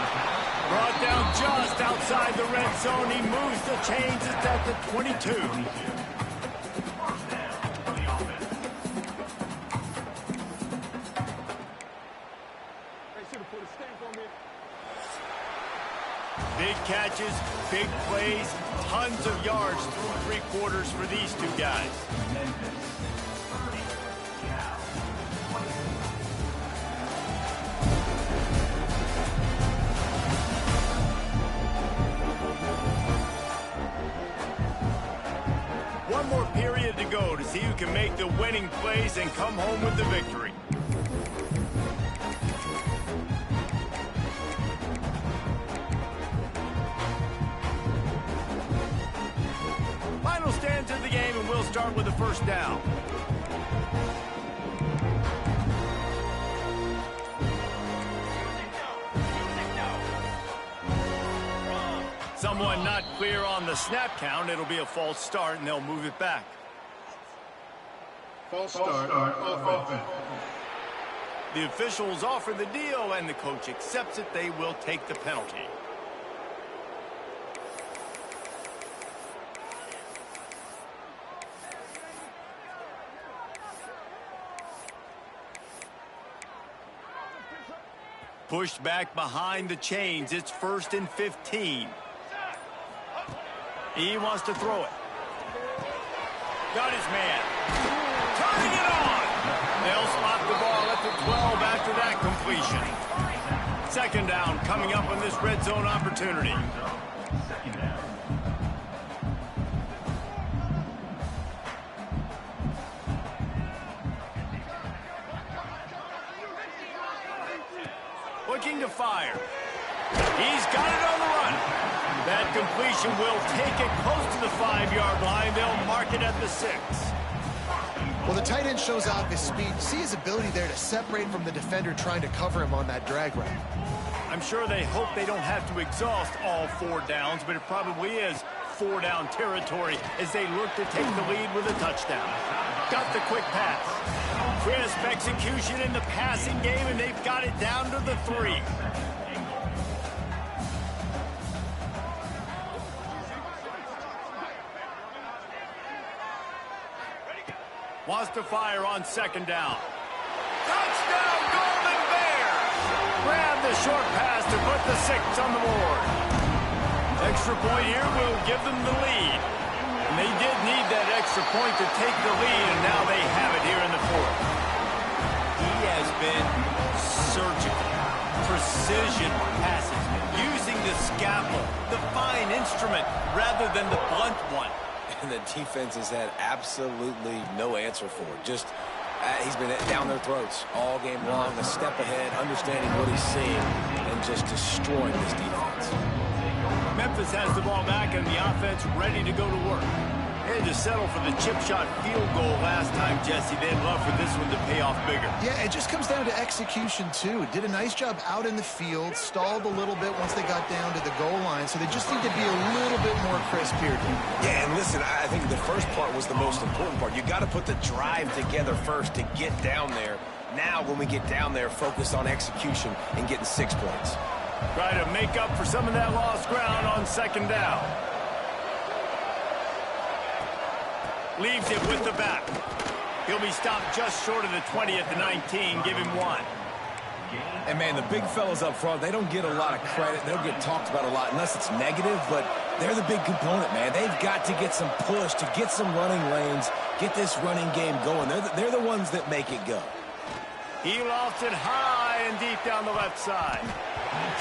Brought down just outside the red zone. He moves the chains. It's at the 22. Big catches, big plays, tons of yards through 3 quarters for these two guys. One more period to go to see who can make the winning plays and come home with the victory. Final stands of the game, and we'll start with the first down. Someone not clear on the snap count. It'll be a false start, and they'll move it back. False start offense. The officials offer the deal, and the coach accepts it. They will take the penalty. Pushed back behind the chains. It's 1st and 15. He wants to throw it. Got his man. Turning it on. They'll spot the ball at the 12 after that completion. 2nd down coming up on this red zone opportunity. Looking to fire. He's got it on the run. That completion will take it close to the 5-yard line. They'll mark it at the 6. Well, the tight end shows off his speed. See his ability there to separate from the defender trying to cover him on that drag route. I'm sure they hope they don't have to exhaust all 4 downs, but it probably is 4-down territory as they look to take the lead with a touchdown. Got the quick pass. Crisp execution in the passing game, and they've got it down to the 3. Wants to fire on 2nd down. Touchdown, Golden Bears! Grab the short pass to put the 6 on the board. Extra point here will give them the lead. And they did need that extra point to take the lead, and now they have it here in the 4th. He has been surgical, precision passes, using the scalpel, the fine instrument, rather than the blunt one. And the defense has had absolutely no answer for it. Just, he's been down their throats all game long, a step ahead, understanding what he's seeing, and just destroying this defense. Memphis has the ball back and the offense ready to go to work. They had to settle for the chip shot field goal last time, Jesse. They'd love for this one to pay off bigger. Yeah, it just comes down to execution, too. Did a nice job out in the field, stalled a little bit once they got down to the goal line, so they just need to be a little bit more crisp here, Pete. Yeah, and listen, I think the first part was the most important part. You got to put the drive together first to get down there. Now, when we get down there, focus on execution and getting 6 points. Try to make up for some of that lost ground on second down. Leaves it with the back. He'll be stopped just short of the 20 at the 19. Give him 1. And, man, the big fellas up front, they don't get a lot of credit. They don't get talked about a lot unless it's negative, but they're the big component, man. They've got to get some push, to get some running lanes, get this running game going. They're the ones that make it go. He lofts it high and deep down the left side.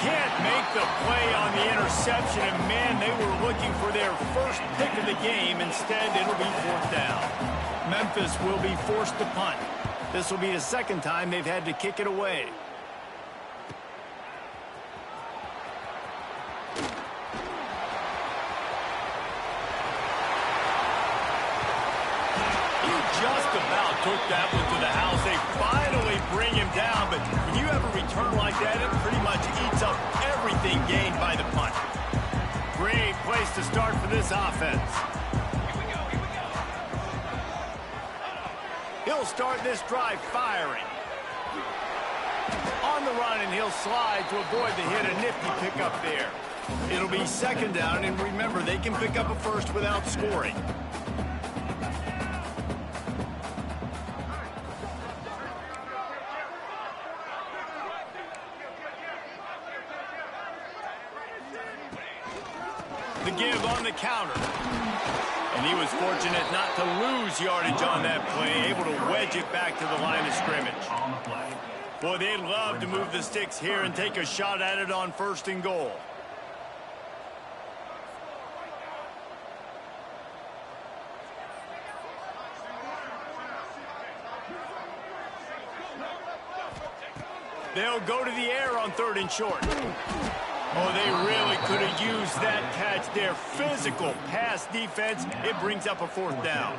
Can't make the play on the interception, and, man, they were looking for their first pick of the game. Instead, it'll be 4th down. Memphis will be forced to punt. This will be the second time they've had to kick it away. Just about took that one to the house. They finally bring him down, but when you have a return like that, it pretty much eats up everything gained by the punt. Great place to start for this offense. He'll start this drive firing. On the run, and he'll slide to avoid the hit. A nifty pickup there. It'll be second down, and remember, they can pick up a first without scoring. The give on the counter. And he was fortunate not to lose yardage on that play, able to wedge it back to the line of scrimmage. Boy, they'd love to move the sticks here and take a shot at it on 1st and goal. They'll go to the air on 3rd and short. Oh, they really could have used that catch there. Physical pass defense. It brings up a 4th down.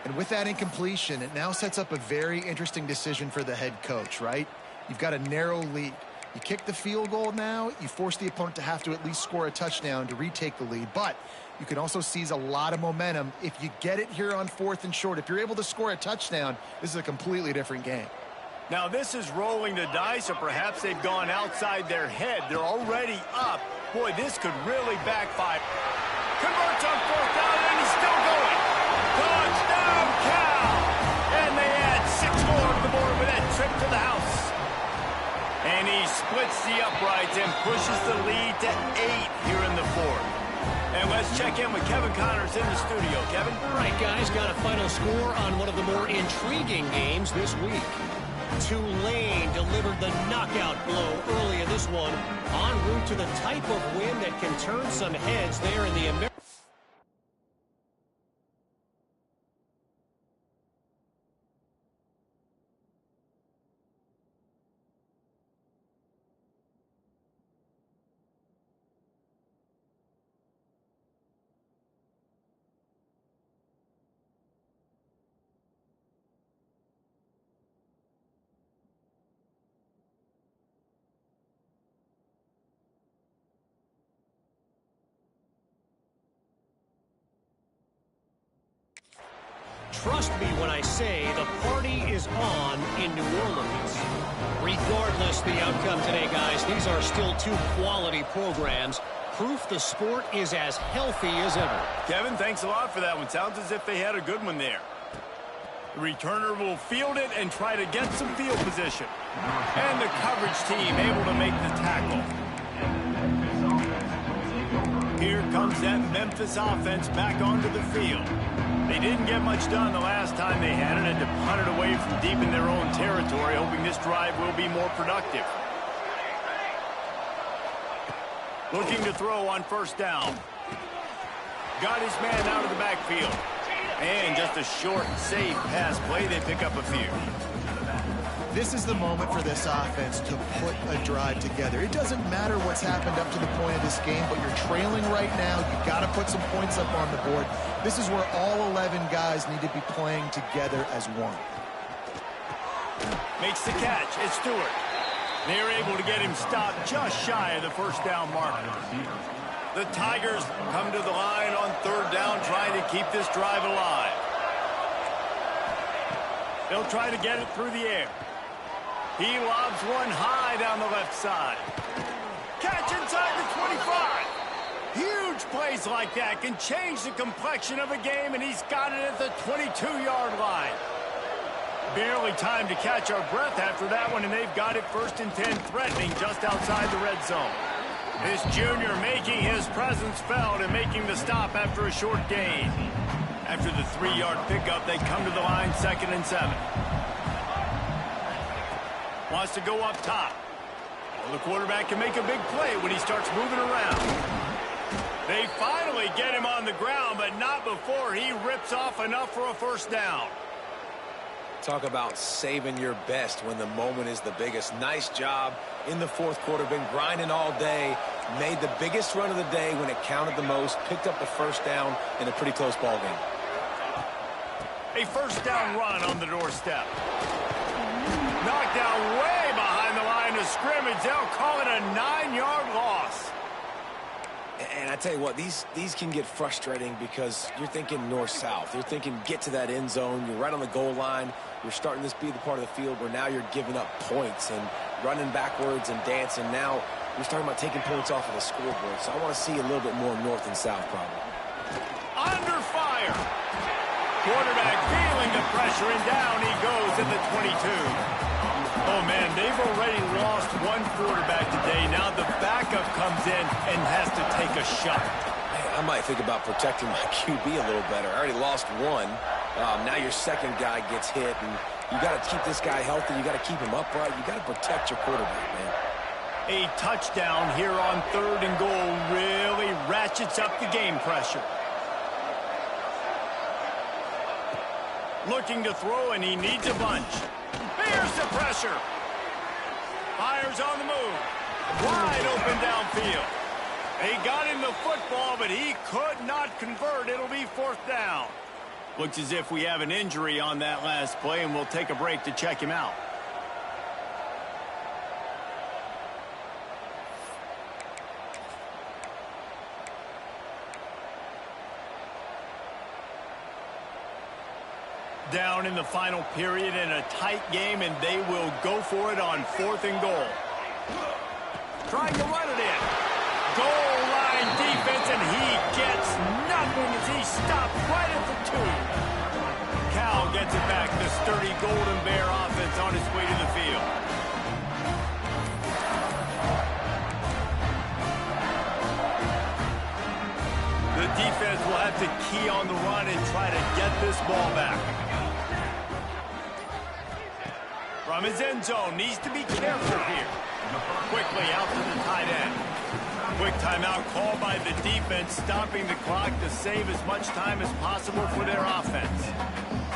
And with that incompletion, it now sets up a very interesting decision for the head coach, right? You've got a narrow lead. You kick the field goal now, you force the opponent to have to at least score a touchdown to retake the lead. But you can also seize a lot of momentum if you get it here on 4th and short. If you're able to score a touchdown, this is a completely different game. Now, this is rolling the dice, or perhaps they've gone outside their head. They're already up. Boy, this could really backfire. Converts on 4th down, and he's still going. Touchdown, Cal! And they add 6 more to the board with that trip to the house. And he splits the uprights and pushes the lead to 8 here in the 4th. And let's check in with Kevin Connors in the studio. Kevin? All right, guys, got a final score on one of the more intriguing games this week. Tulane delivered the knockout blow early in this one, en route to the type of win that can turn some heads there in the American. Trust me when I say the party is on in New Orleans. Regardless the outcome today, guys, these are still 2 quality programs. Proof the sport is as healthy as ever. Kevin, thanks a lot for that one. Sounds as if they had a good one there. The returner will field it and try to get some field position. And the coverage team able to make the tackle. Here comes that Memphis offense back onto the field. They didn't get much done the last time they had it, and to punt it away from deep in their own territory, hoping this drive will be more productive. Looking to throw on 1st down. Got his man out of the backfield. And just a short, safe pass play. They pick up a few. This is the moment for this offense to put a drive together. It doesn't matter what's happened up to the point of this game, but you're trailing right now. You've got to put some points up on the board. This is where all 11 guys need to be playing together as one. Makes the catch. It's Stewart. They're able to get him stopped just shy of the 1st down marker. The Tigers come to the line on third down, trying to keep this drive alive. They'll try to get it through the air. He lobs one high down the left side. Catch inside the 25. Huge plays like that can change the complexion of a game, and he's got it at the 22-yard line. Barely time to catch our breath after that one, and they've got it 1st and 10, threatening just outside the red zone. This junior making his presence felt and making the stop after a short gain. After the 3-yard pickup, they come to the line 2nd and 7. Wants to go up top. Well, the quarterback can make a big play when he starts moving around. They finally get him on the ground, but not before he rips off enough for a 1st down. Talk about saving your best when the moment is the biggest. Nice job in the 4th quarter. Been grinding all day. Made the biggest run of the day when it counted the most. Picked up the 1st down in a pretty close ball game. A 1st down run on the doorstep. Knocked down way behind the line of scrimmage. They'll call it a 9-yard loss. And I tell you what, these can get frustrating because you're thinking north-south. You're thinking get to that end zone. You're right on the goal line. You're starting this be the part of the field where now you're giving up points and running backwards and dancing. Now you're starting about taking points off of the scoreboard. So I want to see a little bit more north and south probably. Under fire. Quarterback feeling the pressure, and down he goes at the 22. Oh, man, they've already lost one quarterback today. Now the backup comes in and has to take a shot. Man, I might think about protecting my QB a little better. I already lost one. Now your second guy gets hit, and you got to keep this guy healthy. You got to keep him upright. You got to protect your quarterback, man. A touchdown here on 3rd and goal really ratchets up the game pressure. Looking to throw, and he needs a bunch. Here's the pressure. Fires on the move. Wide open downfield. They got him the football, but he could not convert. It'll be 4th down. Looks as if we have an injury on that last play, and we'll take a break to check him out. Down in the final period in a tight game, and they will go for it on 4th and goal. Trying to run it in. Goal line defense, and he gets nothing as he stopped right at the 2. Cal gets it back. The sturdy Golden Bear offense on its way to the field. The defense will have to key on the run and try to get this ball back. From his end zone, needs to be careful here. Quickly out to the tight end. Quick timeout called by the defense, stopping the clock to save as much time as possible for their offense.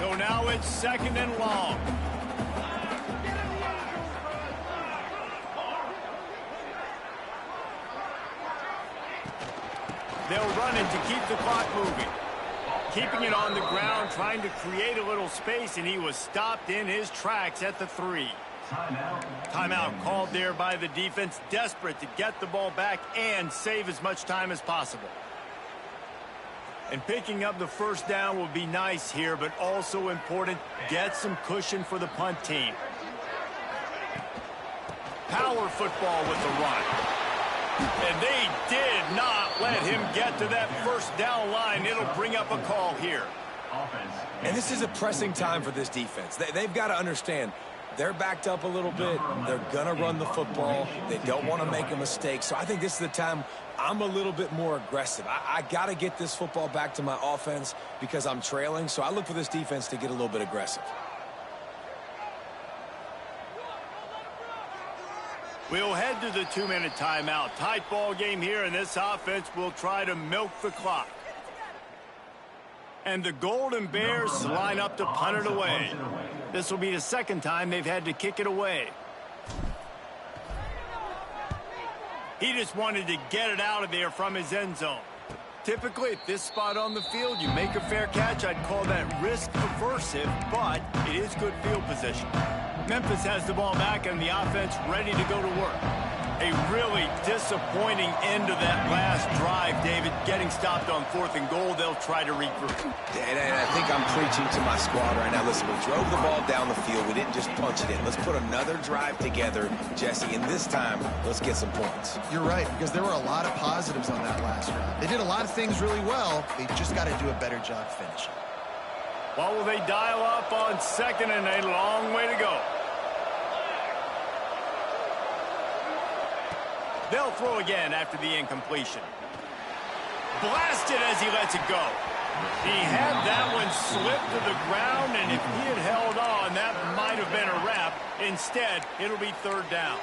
So now it's 2nd and long. They'll run it to keep the clock moving. Keeping it on the ground, trying to create a little space, and he was stopped in his tracks at the 3. Timeout called there by the defense, desperate to get the ball back and save as much time as possible. And picking up the 1st down will be nice here, but also important, get some cushion for the punt team. Power football with the run. And they did not let him get to that 1st down line. It'll bring up a call here. And this is a pressing time for this defense. They've got to understand, they're backed up a little bit. They're going to run the football. They don't want to make a mistake. So I think this is the time I'm a little bit more aggressive. I got to get this football back to my offense because I'm trailing. So I look for this defense to get a little bit aggressive. We'll head to the 2-minute timeout. Tight ball game here, and this offense will try to milk the clock. And the Golden Bears line up to punt it away. This will be the 2nd time they've had to kick it away. He just wanted to get it out of there from his end zone. Typically, at this spot on the field, you make a fair catch. I'd call that risk aversive, but it is good field position. Memphis has the ball back and the offense ready to go to work. A really disappointing end to that last drive, David. Getting stopped on 4th and goal, they'll try to regroup. And I think I'm preaching to my squad right now. Listen, we drove the ball down the field. We didn't just punch it in. Let's put another drive together, Jesse, and this time, let's get some points. You're right, because there were a lot of positives on that last drive. They did a lot of things really well. They just got to do a better job finishing. What will they dial up on 2nd and a long way to go? They'll throw again after the incompletion. Blasted as he lets it go. He had that one slip to the ground, and if he had held on, that might have been a wrap. Instead, it'll be 3rd down.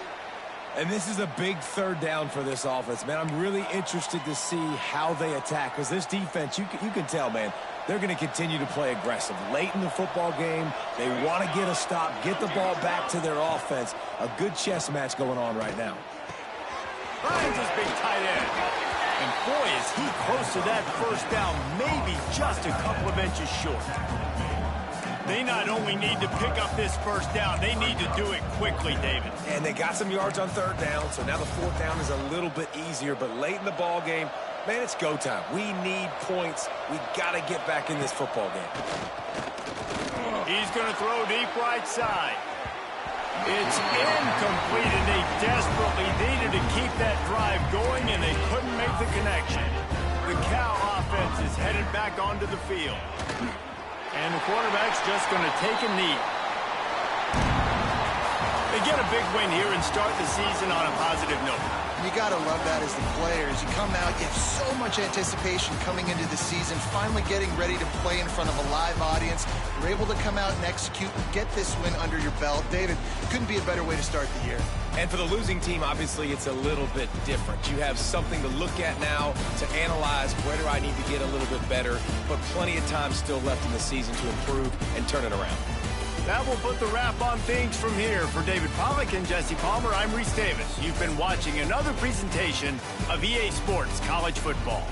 And this is a big 3rd down for this offense, man. I'm really interested to see how they attack, because this defense, you can tell, man, they're going to continue to play aggressive. Late in the football game, they want to get a stop, get the ball back to their offense. A good chess match going on right now. Finds his big tight end. And boy, is he close to that 1st down, maybe just a couple of inches short. They not only need to pick up this 1st down, they need to do it quickly, David. And they got some yards on 3rd down, so now the 4th down is a little bit easier. But late in the ball game, man, it's go time. We need points. We got to get back in this football game. He's going to throw deep right side. It's incomplete, and they desperately needed to keep that drive going, and they couldn't make the connection. The Cal offense is headed back onto the field. And the quarterback's just going to take a knee. They get a big win here and start the season on a positive note. You got to love that as the players. You come out, you have so much anticipation coming into the season, finally getting ready to play in front of a live audience. You're able to come out and execute and get this win under your belt. David, couldn't be a better way to start the year. And for the losing team, obviously, it's a little bit different. You have something to look at now to analyze where do I need to get a little bit better, but plenty of time still left in the season to improve and turn it around. That will put the wrap on things from here. For David Pollack and Jesse Palmer, I'm Reese Davis. You've been watching another presentation of EA Sports College Football.